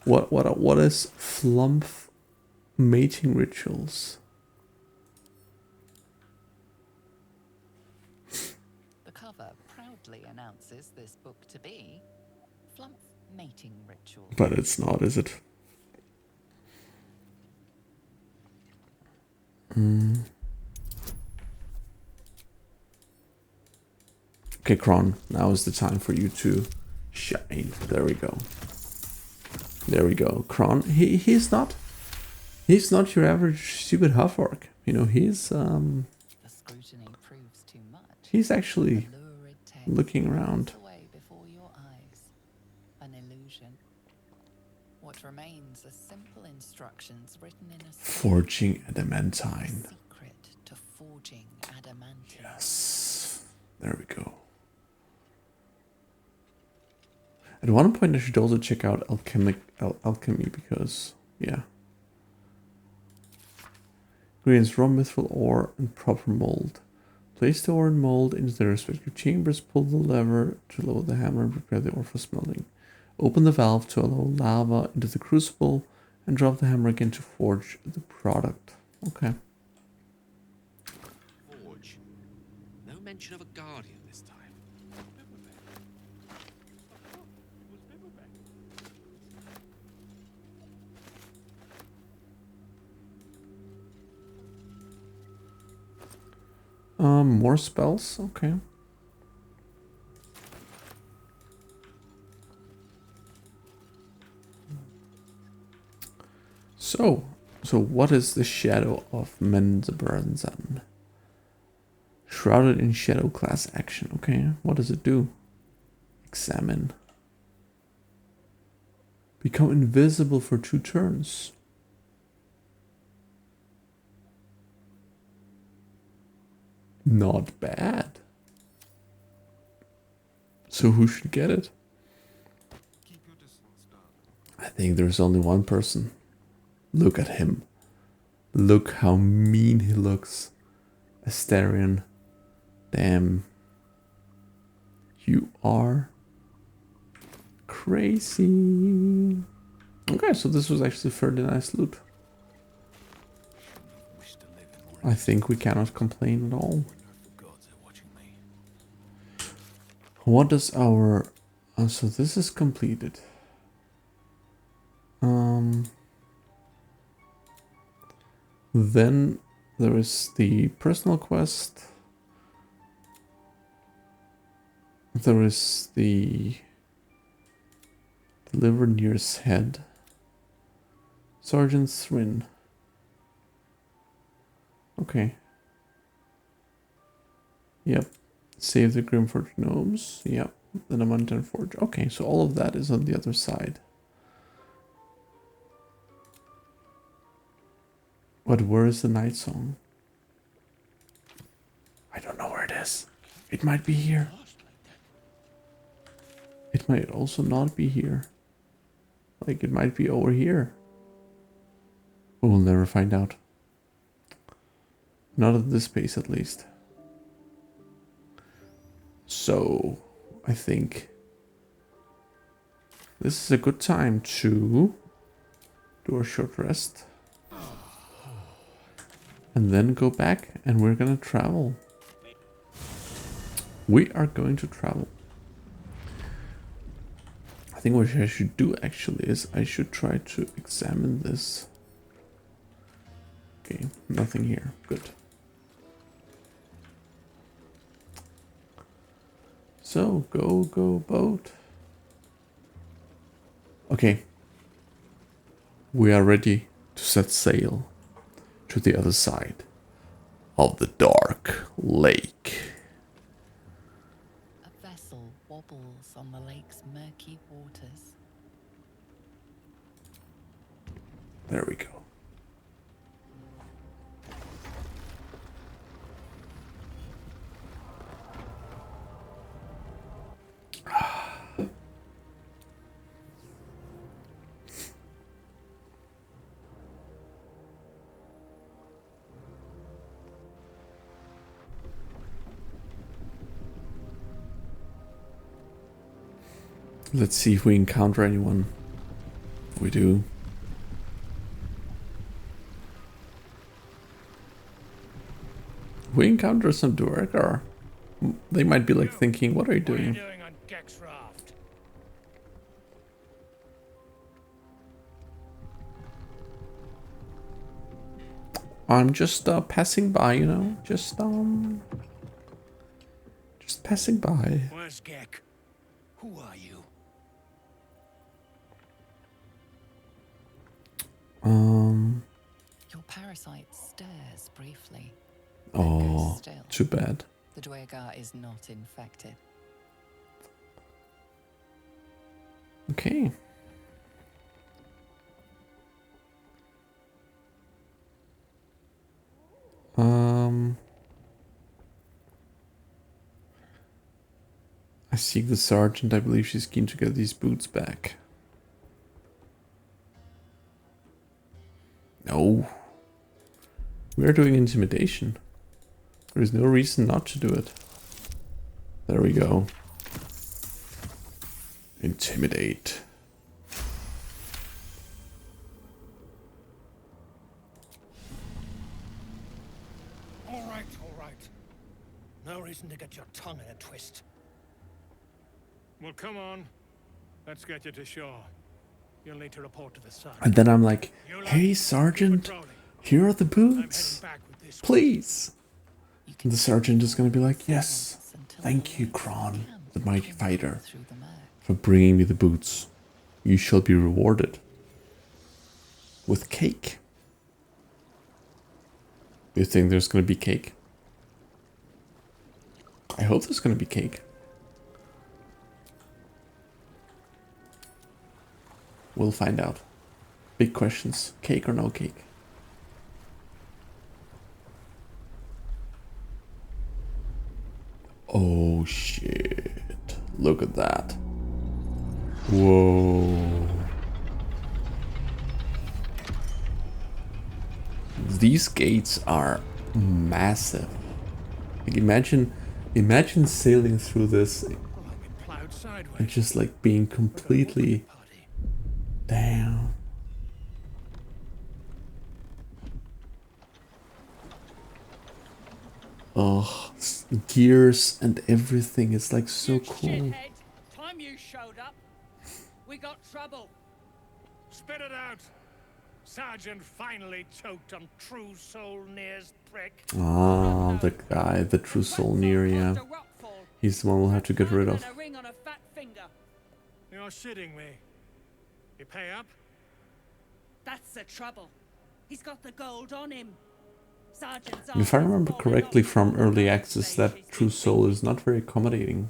What is Flumph mating rituals? The cover proudly announces this book to be Flumph Mating Ritual. But it's not, is it? Okay, Kronn, now is the time for you to shine. There we go. There we go. Kronn, he's not your average stupid half-orc. You know, he's The scrutiny proves too much. he's actually The lurid text looking around. fades away before your eyes. An illusion. What remains are simple instructions written in a Forging adamantine. secret to forging adamantine. Yes. There we go. At one point, I should also check out alchemy because, yeah. Ingredients: raw mithril ore and proper mold. Place the ore and mold into their respective chambers, pull the lever to lower the hammer, and prepare the ore for smelting. Open the valve to allow lava into the crucible, and drop the hammer again to forge the product. Okay. Forge. No mention of a guardian this time. More spells. Okay. So what is the shadow of Menzebrenzan? Shrouded in shadow class action. Okay, what does it do? Examine. Become invisible for 2 turns. Not bad. So who should get it? Keep your distance, darling. I think there's only one person. Look at him. Look how mean he looks. Astarion. Damn. You are crazy. Okay, so this was actually fairly nice loot. Wish to live in more I think we cannot complain at all. gods are watching me. What does our... so this is completed. Then there is the personal quest. There is the deliver nearest head. Sergeant Thrin. Okay. Yep. Save the Grimforge gnomes. Yep. Then a Mountain Forge. Okay, so all of that is on the other side. But where is the night song? I don't know where it is. It might be here. It might also not be here. Like, it might be over here. We'll never find out. Not at this pace, at least. So, I think this is a good time to do a short rest. And then go back, and we're gonna travel. We are going to travel. I think what I should do actually is I should try to examine this. Okay, nothing here. Good. So, go boat. Okay. We are ready to set sail to the other side of the dark lake. A vessel wobbles on the lake's murky waters. There we go. Let's see if we encounter anyone. If we do. If we encounter some Duergar, they might be like thinking, what are you doing? doing on Gek's raft? I'm just passing by, you know, just passing by. Where's Gek? Who are you? Your parasite stirs briefly. Oh, Still. too bad. The Dwegar is not infected. Okay. I seek the sergeant. I believe she's keen to get these boots back. No. We are doing intimidation. There is no reason not to do it. There we go. Intimidate. All right, all right. No reason to get your tongue in a twist. Well, come on. Let's get you to shore. You'll need to report to the sergeant. And then I'm like, You lot, hey, keep Sergeant, patrolling. here are the I'm heading boots. back with this one. Please. You And the sergeant is going to be like, yes, silence until thank you, the Kronn, camp the mighty can fighter, through the murk. for bringing me the boots. You shall be rewarded with cake. You think there's going to be cake? I hope there's going to be cake. We'll find out. Big questions. Cake or no cake? Oh shit. Look at that. Whoa. These gates are massive. Like imagine sailing through this Oh, I've been plowed sideways. and just like being What a completely whooping party. damn. Oh, gears and everything is like so cool. Shithead, time you showed up, we got trouble. Spit it out. Sergeant finally choked on True Soul Near's prick. Ah, the guy, the true soul near, yeah. He's the one we'll have to get rid of. A ring on a fat finger. You're shitting me. You pay up? That's the trouble. He's got the gold on him. Sergeant's And if I arm is remember falling correctly off from the early wall. access, that true soul is not very accommodating.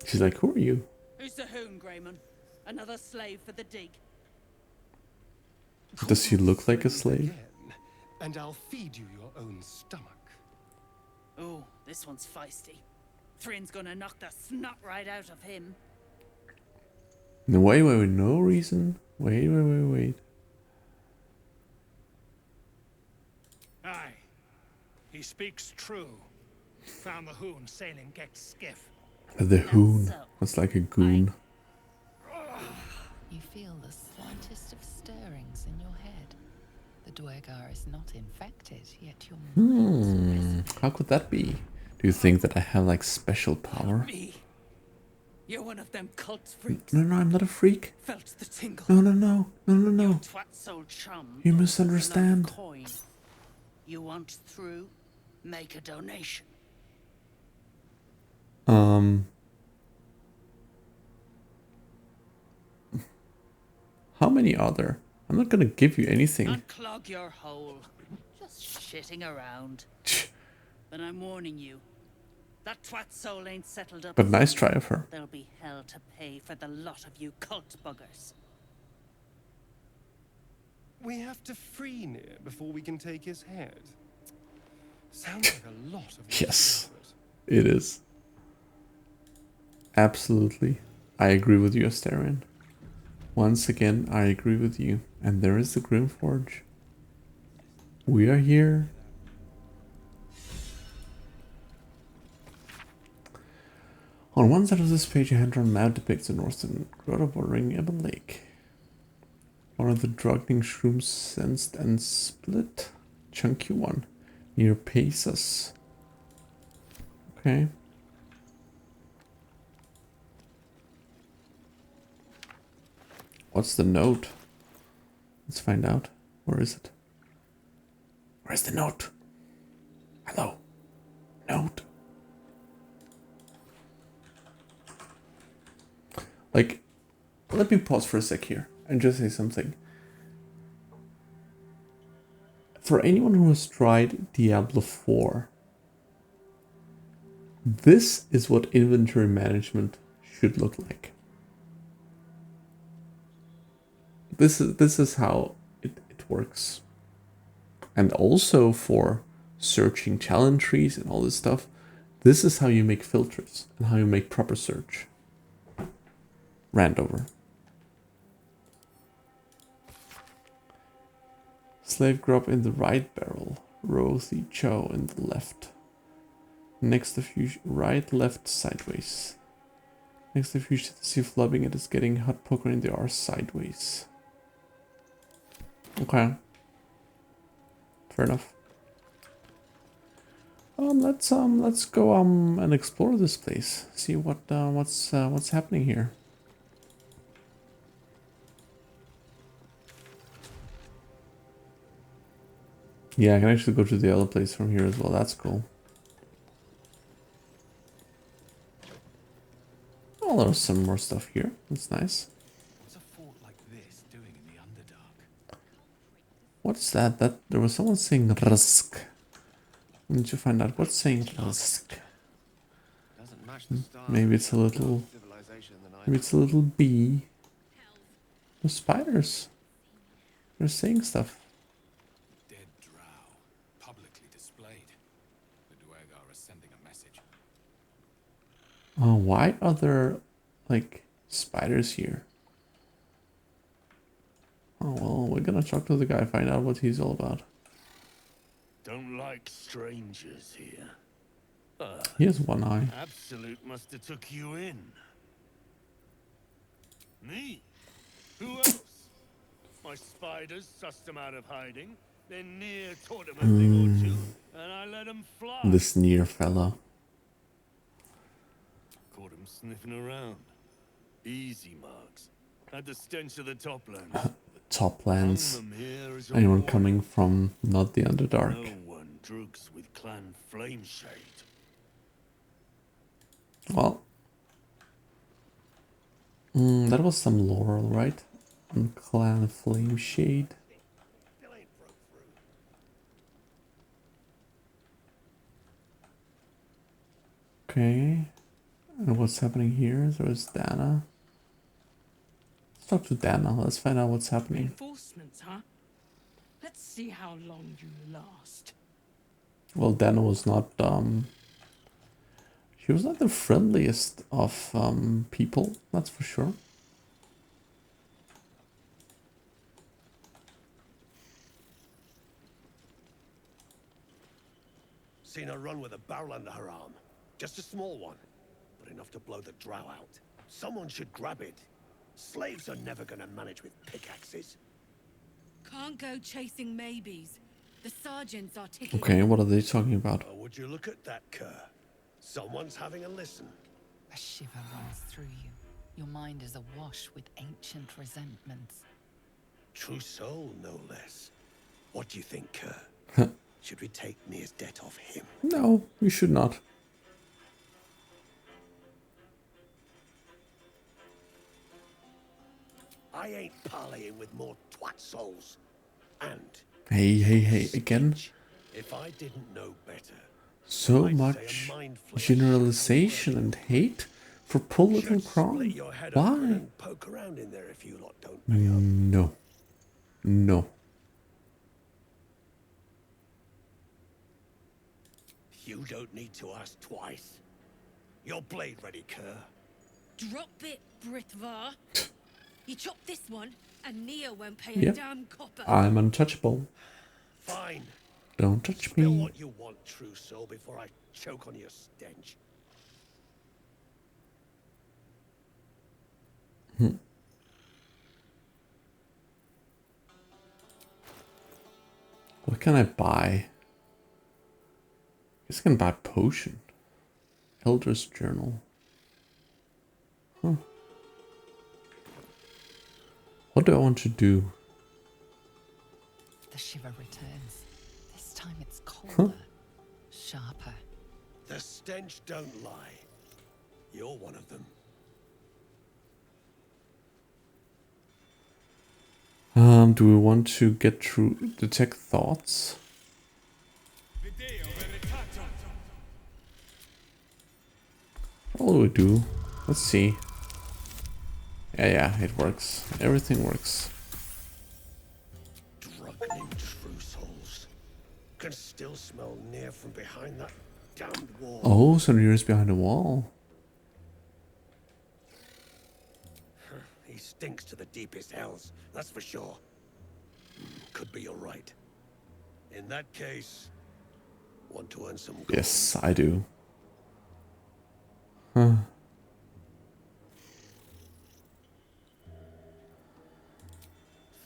She's like, who are you? Who's the hoon, Greyman? Another slave for the dig. Does he look like a slave? Again, and I'll feed you your own stomach. Oh, this one's feisty. Thrin's gonna knock the snot right out of him. No, wait, no reason. Wait. Aye. He speaks true. Found the hoon sailing Gex skiff. The hoon. That's like a goon. You feel the slightest of stirrings in your head. The Dwergar is not infected, yet your mind is How could that be? Do you think that I have like special power? Me. You're one of them cult freaks. No, I'm not a freak. Felt the tingle. No. Twat soul chum. You owes us misunderstand. another coin. You want through? Make a donation. How many are there? I'm not gonna give you anything. Unclog your hole. Just shitting around. But I'm warning you. That twat soul ain't settled up. But nice try of her. There'll be hell to pay for the lot of you cult buggers. We have to free Near before we can take his head. Sounds like a lot of work, Yes, doesn't it? it is. Absolutely. I agree with you, Astarion. Once again, I agree with you. And there is the Grimforge. We are here. On one side of this page, a hand-drawn map depicts the northern grotto bordering Ebon Lake. One of the drugging shrooms sensed and split. Chunky one. Near Pesas. Okay. What's the note? Let's find out. Where is it? Where's the note? Hello? Note? Like, let me pause for a sec here and just say something. For anyone who has tried Diablo 4, this is what inventory management should look like. This is how it works. And also for searching challenge trees and all this stuff, This is how you make filters and how you make proper search. Randover. Slave grub in the right barrel. Rothy chow in the left. Next diffusion, right, left, sideways. Next diffusion, see if flubbing it is getting hot poker in the R sideways. Okay. Fair enough. Let's go and explore this place. See what's happening here. Yeah, I can actually go to the other place from here as well. That's cool. Oh, there's some more stuff here. That's nice. What's a fort like this doing in the Underdark? What's that? That there was someone saying Rusk. I need to find out what's saying Rusk. Doesn't match the style Maybe it's a little. civilization that I Maybe it's a little bee. The spiders. They're saying stuff. Dead drow, publicly displayed. The Duergar are sending a message. Oh, why are there like spiders here? Oh well, we're gonna talk to the guy, find out what he's all about. Don't like strangers here. He has one eye. Absolute must have took you in. Me? Who else? My spiders sussed them out of hiding. Then Near taught them a thing or two, and I let them fly. This near fella. Caught them sniffing around. Easy marks. Had the stench of the toplands. Toplands. Hung them here as a Anyone warning. coming from not the Underdark? No one drugs with Clan Flameshade. Well, that was some laurel, right? On Clan Flameshade. Okay. And what's happening here? There is Dana. Let's talk to Dana. Let's find out what's happening. Reinforcements, huh? Let's see how long you last. Well, Dana was not, she was not the friendliest of, people, that's for sure. Seen her run with a barrel under her arm. Just a small one, but enough to blow the drow out. Someone should grab it. Slaves are never gonna manage with pickaxes. Can't go chasing maybes. The sergeants are ticking. Okay, what are they talking about? Oh, would you look at that, Kerr? Someone's having a listen. A shiver runs through you. Your mind is awash with ancient resentments. True soul, no less. What do you think, Kerr? Should we take Nir's debt off him? No, you should not. I ain't parleying with more twat souls. And Hey, again? if I didn't know better, So I'd say much a mind flayer generalization and hate for poor little should split Kronn. your head Why? open and poke around in there if you lot don't pay up. No. No. You don't need to ask twice. Your blade ready, Kerr. Drop it, Britvar. You chop this one, and Nia won't pay Yeah. a damn copper. I'm untouchable. Fine. Don't touch Spill me. what you want, true soul, before I choke on your stench. What can I buy? I guess I can buy potion. Elder's Journal. Huh. What do I want to do? The shiver returns. This time it's colder, sharper. The stench don't lie. You're one of them. Do we want to get through detect thoughts? What do we do? Let's see. Yeah, it works. Everything works. Drunken true souls. Can still smell near from behind that damned wall. Oh, so Nira's behind a wall. He stinks to the deepest hells, that's for sure. Could be you're right. In that case, want to earn some gold? Yes, I do. Huh.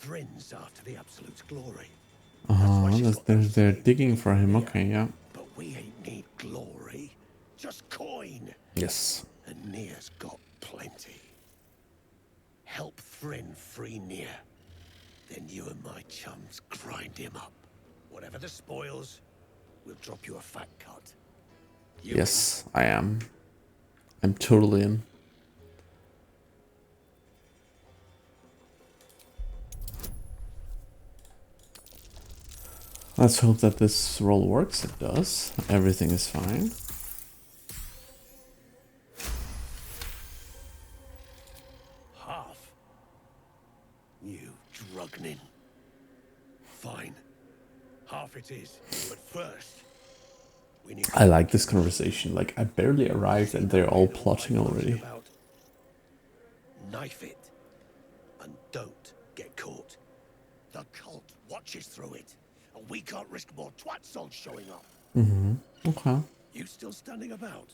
Thrin's after the Absolute's glory. They're digging for him. Okay, yeah. But we ain't need glory, just coin. Yes. And Nia's got plenty. Help Thryn free Nia. Then you and my chums grind him up. Whatever the spoils, we'll drop you a fat cut. Yes, I am. I'm totally in. Let's hope that this roll works. It does. Everything is fine. Half? You drugnin. Fine. Half it is. But first, we need... I like this conversation. Like, I barely arrived and they're all plotting already. Knife it. And don't get caught. The cult watches through it. And we can't risk more twat souls showing up. Mm-hmm. Okay. You still standing about?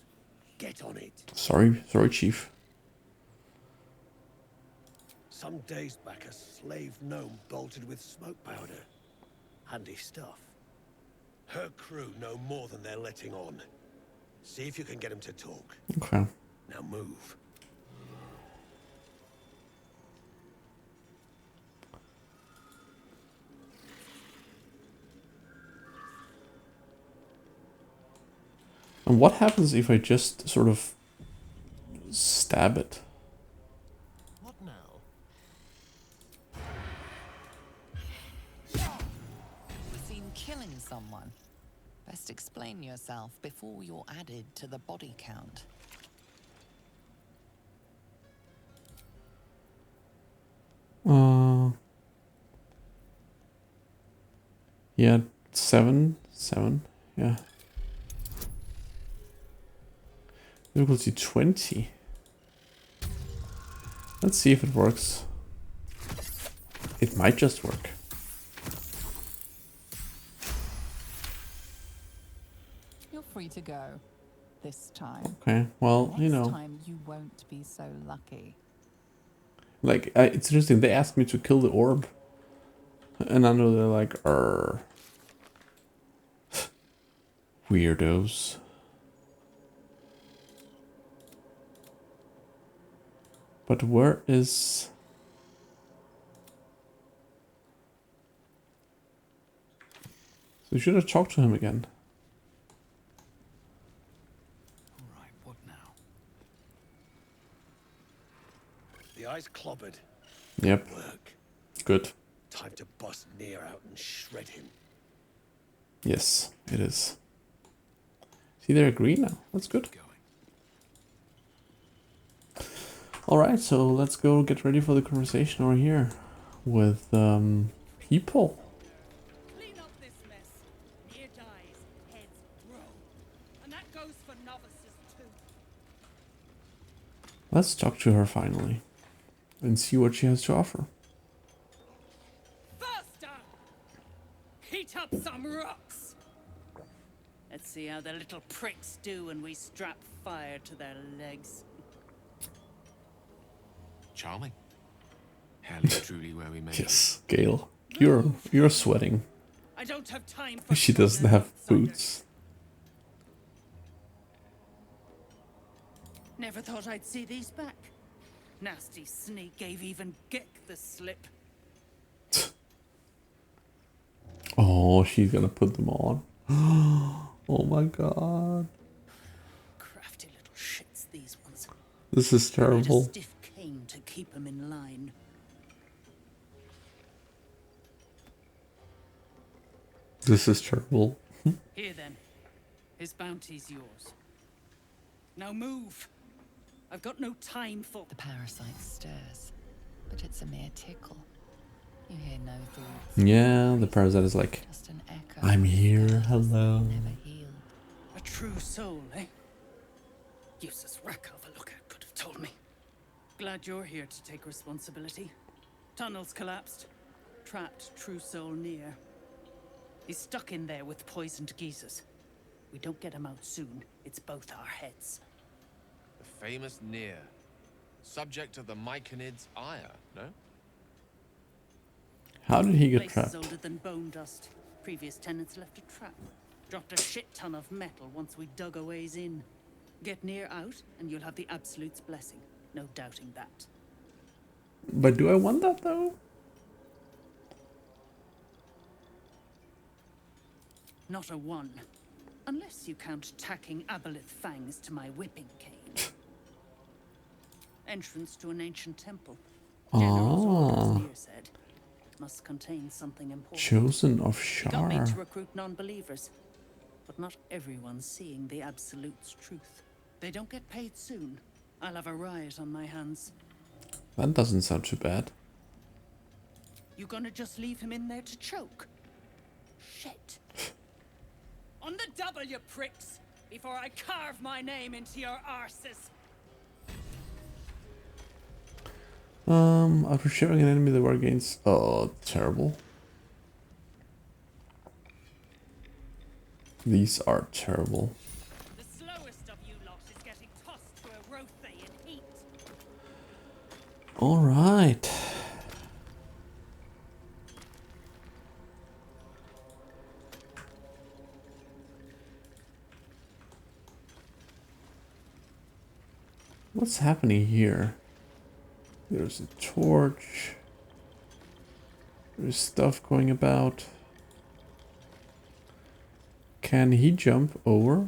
Get on it. Sorry, Chief. Some days back, a slave gnome bolted with smoke powder. Handy stuff. Her crew know more than they're letting on. See if you can get them to talk. Okay. Now move. And what happens if I just sort of stab it? What now? Seen killing someone. Best explain yourself before you're added to the body count. Yeah, 7, yeah. Difficulty 20. Let's see if it works. It might just work. You're free to go. This time. Okay, well, you know. Next time you won't be so lucky. Like, it's interesting. They asked me to kill the orb. And I know they're like, weirdos. But where is... So we should have talked to him again. Alright, what now? The eye's clobbered. Yep. Work. Good. Time to bust Nia out and shred him. Yes, it is. See, they agree now. That's good. Alright, so let's go get ready for the conversation over here with people. Clean up this mess. Nia dies, heads grow. And that goes for novices too. Let's talk to her finally and see what she has to offer. Faster! Heat up some rocks. Let's see how the little pricks do when we strap fire to their legs. Charming. Hell is truly where we made Yes, Gale, you're sweating. I don't have time for She doesn't have boots. Never thought I'd see these back. Nasty sneak gave even Gick the slip. Oh, she's gonna put them on. Oh my god. Crafty little shits, these ones. This is Need a terrible. stiff cane to keep them in line. This is terrible. Here then. His bounty's yours. Now move. I've got no time for... The parasite stirs, but it's a mere tickle. You hear no thoughts. Yeah, the parasite is like, Just an echo. I'm here, hello. Never healed. A true soul, eh? Useless wreck Overlooker could have told me. Glad you're here to take responsibility. Tunnels collapsed. Trapped true soul near. He's stuck in there with poisoned geezers. We don't get him out soon, it's both our heads. The famous Nier. Subject of the Myconid's ire, no? How did he get Place trapped? is older than bone dust. Previous tenants left a trap. Dropped a shit ton of metal once we dug a ways in. Get Nier out, and you'll have the Absolute's blessing. No doubting that. But do I want that though? Not a one. Unless you count tacking aboleth fangs to my whipping cane. Entrance to an ancient temple. General's orders, Nier said. Must contain something important. Chosen of Got me to Shar. recruit non-believers. But not everyone's seeing the Absolute's truth. They don't get paid soon. I'll have a riot on my hands. That doesn't sound too bad. You gonna just leave him in there to choke? Shit. On the double, you pricks! Before I carve my name into your arses! After shooting an enemy, the war gains. Oh, terrible. These are terrible. The slowest of you lot is getting tossed to a Rothe in heat. Alright. What's happening here? There's a torch. There's stuff going about. Can he jump over?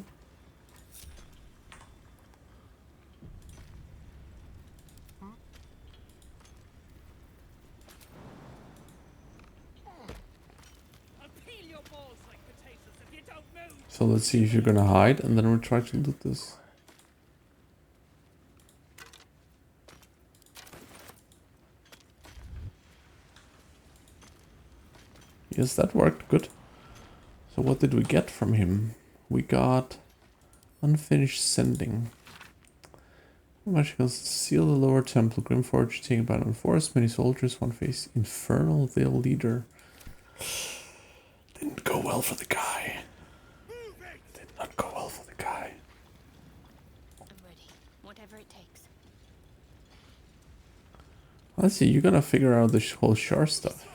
I'll peel your balls like potatoes if you don't move. So let's see if you're gonna hide, and then we'll try to loot this. Yes, that worked good. So what did we get from him? We got unfinished sending. Magical seal the lower temple. Grimforge taken by an forest. Many soldiers. One face. Infernal Veil leader. Didn't go well for the guy. Did not go well for the guy. I'm ready. Whatever it takes. Let's see. You're gonna figure out this whole Shar stuff.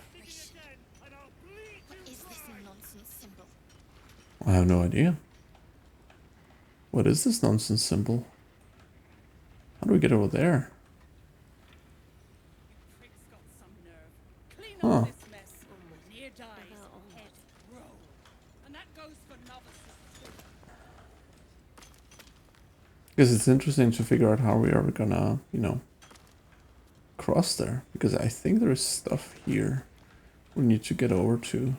What is this nonsense symbol? I have no idea. What is this nonsense symbol? How do we get over there? Pricks got some nerve. Clean Huh. up this mess. Near dies, head roll. And that goes for novices too. Because it's interesting to figure out how we are gonna, you know, cross there. Because I think there is stuff here we need to get over to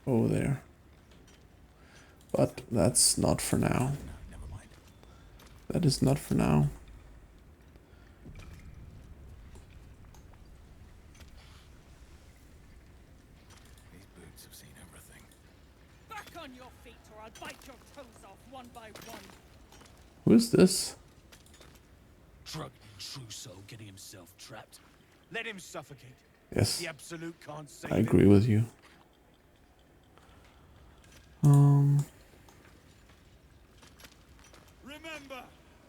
over there. But that's not for now. That is not for now. These boots have seen everything. Back on your feet or I'll bite your toes off one by one. Who is this? Drug true soul getting himself trapped. Let him suffocate. Yes, The Absolute can't save I him. agree with you. Remember,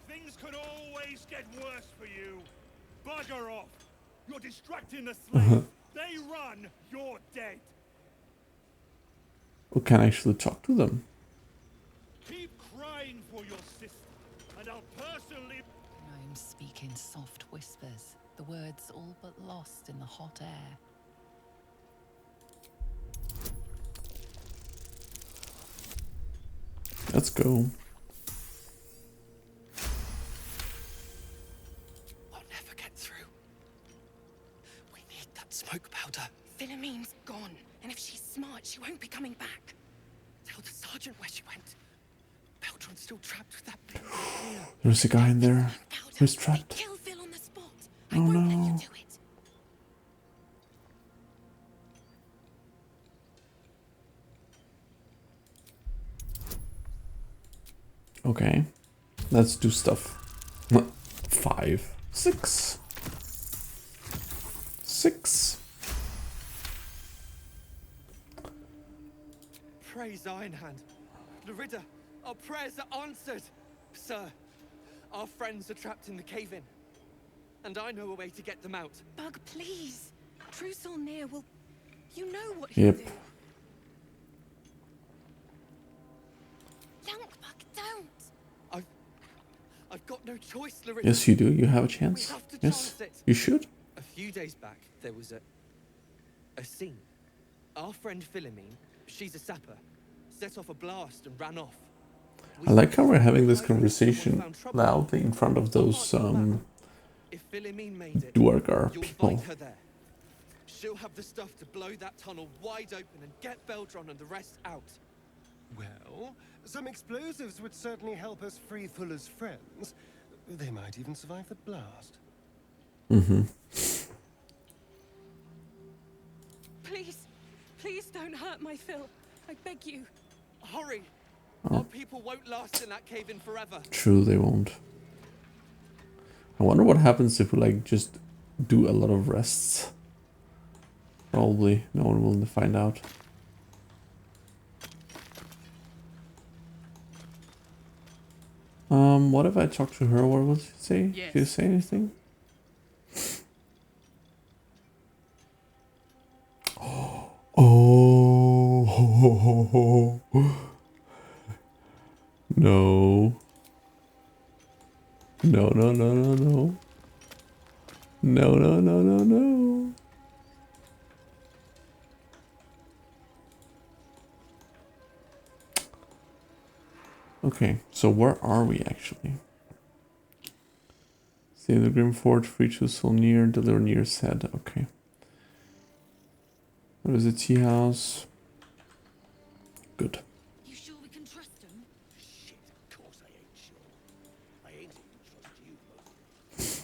things could always get worse for you. Bugger off. You're distracting the slaves. They run, you're dead. We can actually talk to them. Keep crying for your sister, and I'll personally... Gnomes speak in soft whispers, the words all but lost in the hot air. Let's go. We'll never get through. We need that smoke powder. Philommene's gone, and if she's smart, she won't be coming back. Tell the sergeant where she went. Beltron's still trapped with that big idea. There's a guy in there who's trapped. Kill Phil on the spot. Oh I won't let no. you do it. Okay. Let's do stuff. 5, 6. 6. Praise Ironhand. Larida, our prayers are answered. Sir, our friends are trapped in the cave-in. And I know a way to get them out. Bug, please. True Solnir will... You know what he'll Yep. do. Yank, Bug, don't. I've got no choice, Larida. Yes, you do. You have a chance. We have to Yes, chance it. you should. A few days back, there was a scene. Our friend Philomene, she's a sapper, set off a blast and ran off. I like how we're having this conversation loudly in front of those If Philomene made it, Duergar you'll people. find her there. She'll have the stuff to blow that tunnel wide open and get Beldron and the rest out. Well, some explosives would certainly help us free Fuller's friends. They might even survive the blast. Mm-hmm. Please don't hurt my Phil. I beg you. Hurry! Oh. Our people won't last in that cave-in forever. True, they won't. I wonder what happens if we like just do a lot of rests. Probably no one will find out. What if I talk to her? What would she say? Yes. Did you say anything? Oh. No. No, no, no, no, no. No, no, no, no, no. Okay, so where are we actually? Stay in the Grim Forge, free to Solnir, deliver Nir's head. Okay. There is a tea house. Good. You sure we can trust him? Shit, of course I ain't sure. I ain't even trust you most.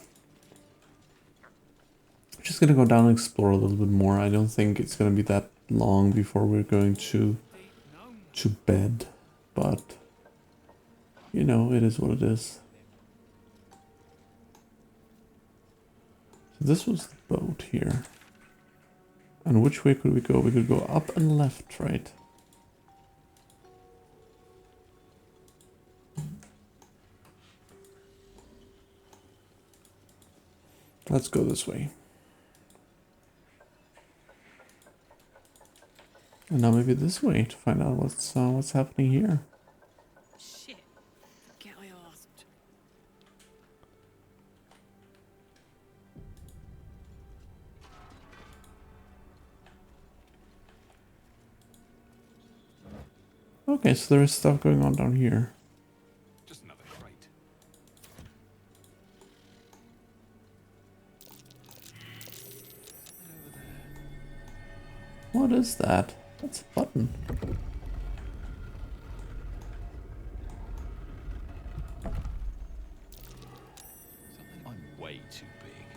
I'm just gonna go down and explore a little bit more. I don't think it's gonna be that long before we're going to bed, but you know, it is what it is. So this was the boat here. And which way could we go? We could go up and left, right? Let's go this way. And now maybe this way to find out what's happening here. Shit. Forget I asked. Okay, so there is stuff going on down here. Just another crate. What is that? That's a button. I'm way too big.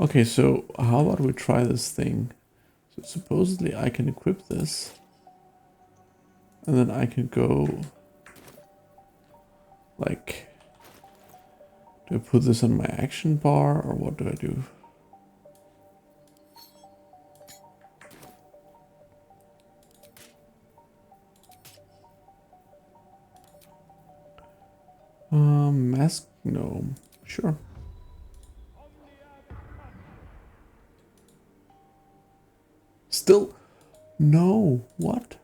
Okay, so how about we try this thing? So supposedly I can equip this. And then I can go... Like... Do I put this on my action bar or what do I do? Mask gnome. Sure. Still no. What?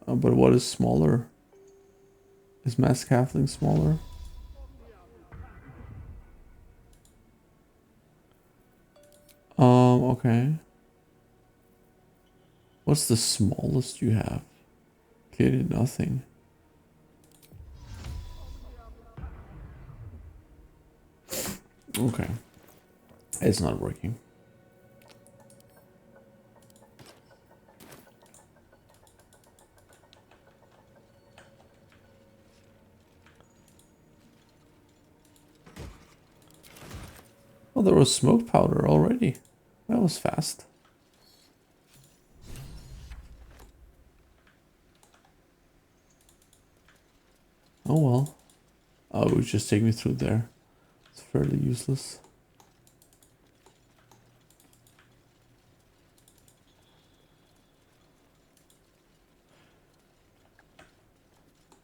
But what is smaller? Is mask halfling smaller? Okay. What's the smallest you have? Clearly nothing. Okay. It's not working. Oh, there was smoke powder already. That was fast. Oh well. Oh, it was just taking me through there. It's fairly useless.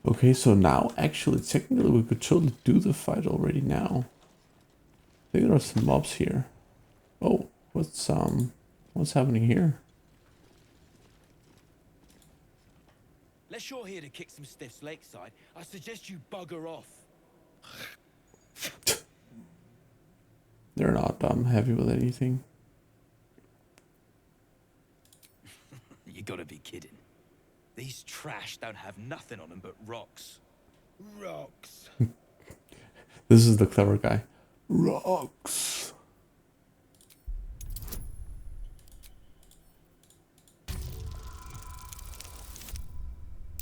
Okay, so now actually technically we could totally do the fight already now. I think there are some mobs here. Oh, what's happening here? Unless you're here to kick some stiffs lakeside, I suggest you bugger off. They're not heavy with anything. You gotta be kidding. These trash don't have nothing on them but rocks. Rocks. This is the clever guy. Rocks.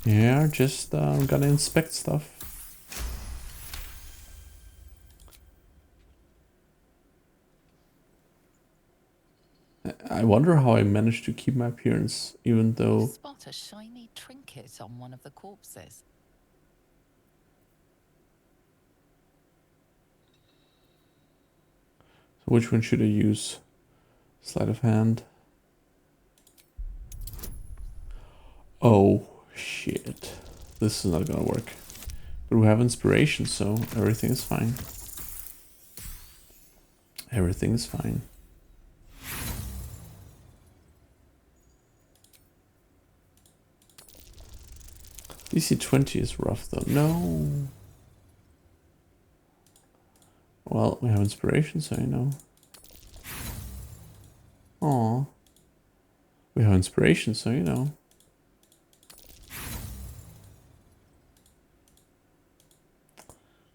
Yeah, just gonna inspect stuff. I wonder how I managed to keep my appearance, even though... Spot a shiny trinket on one of the corpses. So which one should I use? Sleight of hand. Oh, shit. This is not gonna work. But we have inspiration, so everything is fine. Everything is fine. DC 20 is rough though. No. Well, we have inspiration, so you know. Aw. We have inspiration, so you know.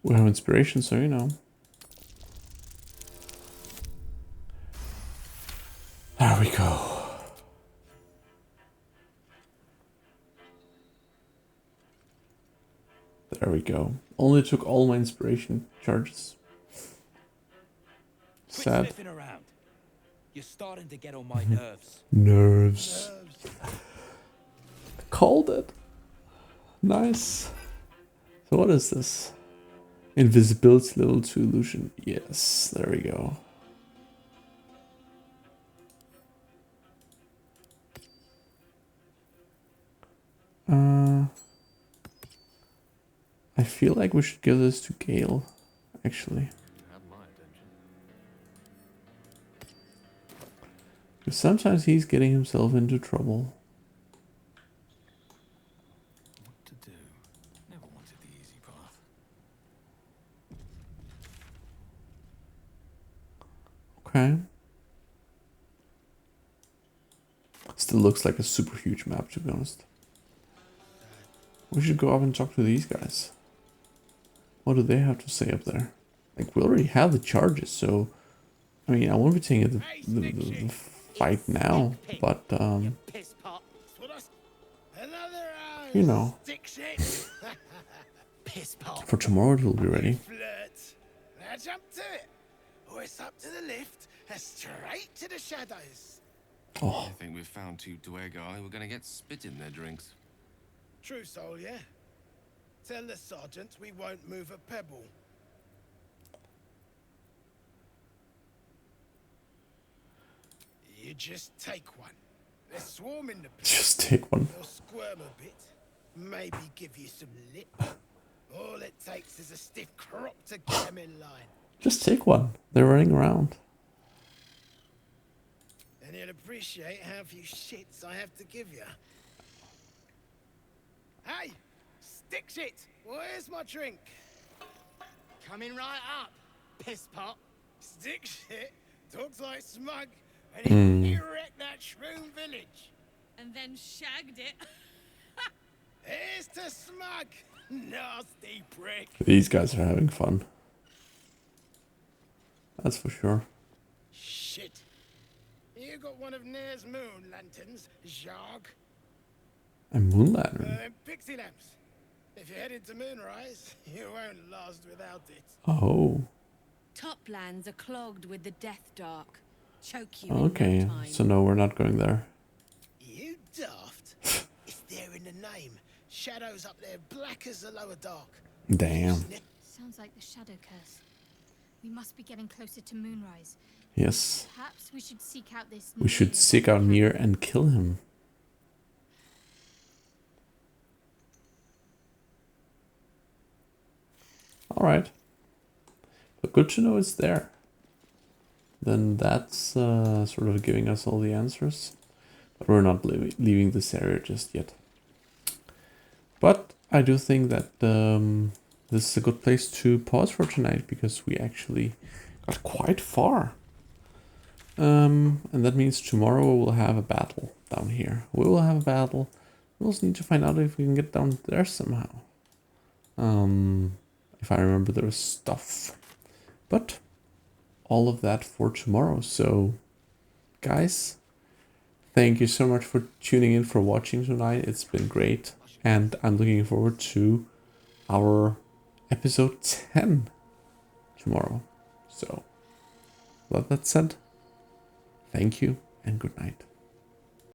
We have inspiration, so you know. There we go. There we go. Only took all my inspiration charges. Sad. Quit sniffing around. You're starting to get on my nerves. Nerves. Called it. Nice. So what is this? Invisibility level 2 illusion. Yes, there we go. I feel like we should give this to Gale, actually. Because sometimes he's getting himself into trouble. What to do? Never wanted the easy path. Okay. Still looks like a super huge map, to be honest. We should go up and talk to these guys. What do they have to say up there? Like, we already have the charges, so... I mean, I won't be taking the fight now, but, you know. For tomorrow it will be ready. Now jump to it. Hoist up to the lift and straight to the shadows. Oh. I think we've found two Duergar who are gonna get spit in their drinks. True soul, yeah? Tell the sergeant we won't move a pebble. You just take one. They're swarming the place. Just take one. They'll squirm a bit. Maybe give you some lip. All it takes is a stiff crop to get them in line. Just take one. They're running around. And you'll appreciate how few shits I have to give you. Hey! Stick shit! Where's my drink? Coming right up, piss pot. Stick shit talks like smug, and he wrecked that shroom village. And then shagged it. Here's to smug! Nasty prick! These guys are having fun. That's for sure. Shit. You got one of Nair's moon lanterns, Jarg? A moon lantern? Pixie lamps. If you're headed to Moonrise, you won't last without it. Oh. Toplands are clogged with the Death Dark. Choke you in no Okay, time. so no, we're not going there. You daft. It's there in the name. Shadows up there, black as the lower dark. Damn. Sounds like the shadow curse. We must be getting closer to moonrise. Yes. Perhaps we should seek out this. We should seek out Nier and kill him. Alright. But good to know it's there. Then that's sort of giving us all the answers. But we're not leaving this area just yet. But I do think that this is a good place to pause for tonight, because we actually got quite far. And that means tomorrow we'll have a battle down here. We will have a battle. We also need to find out if we can get down there somehow. If I remember, there was stuff. But all of that for tomorrow. So, guys, thank you so much for tuning in, for watching tonight. It's been great. And I'm looking forward to our episode 10 tomorrow. So, with that said, thank you and good night.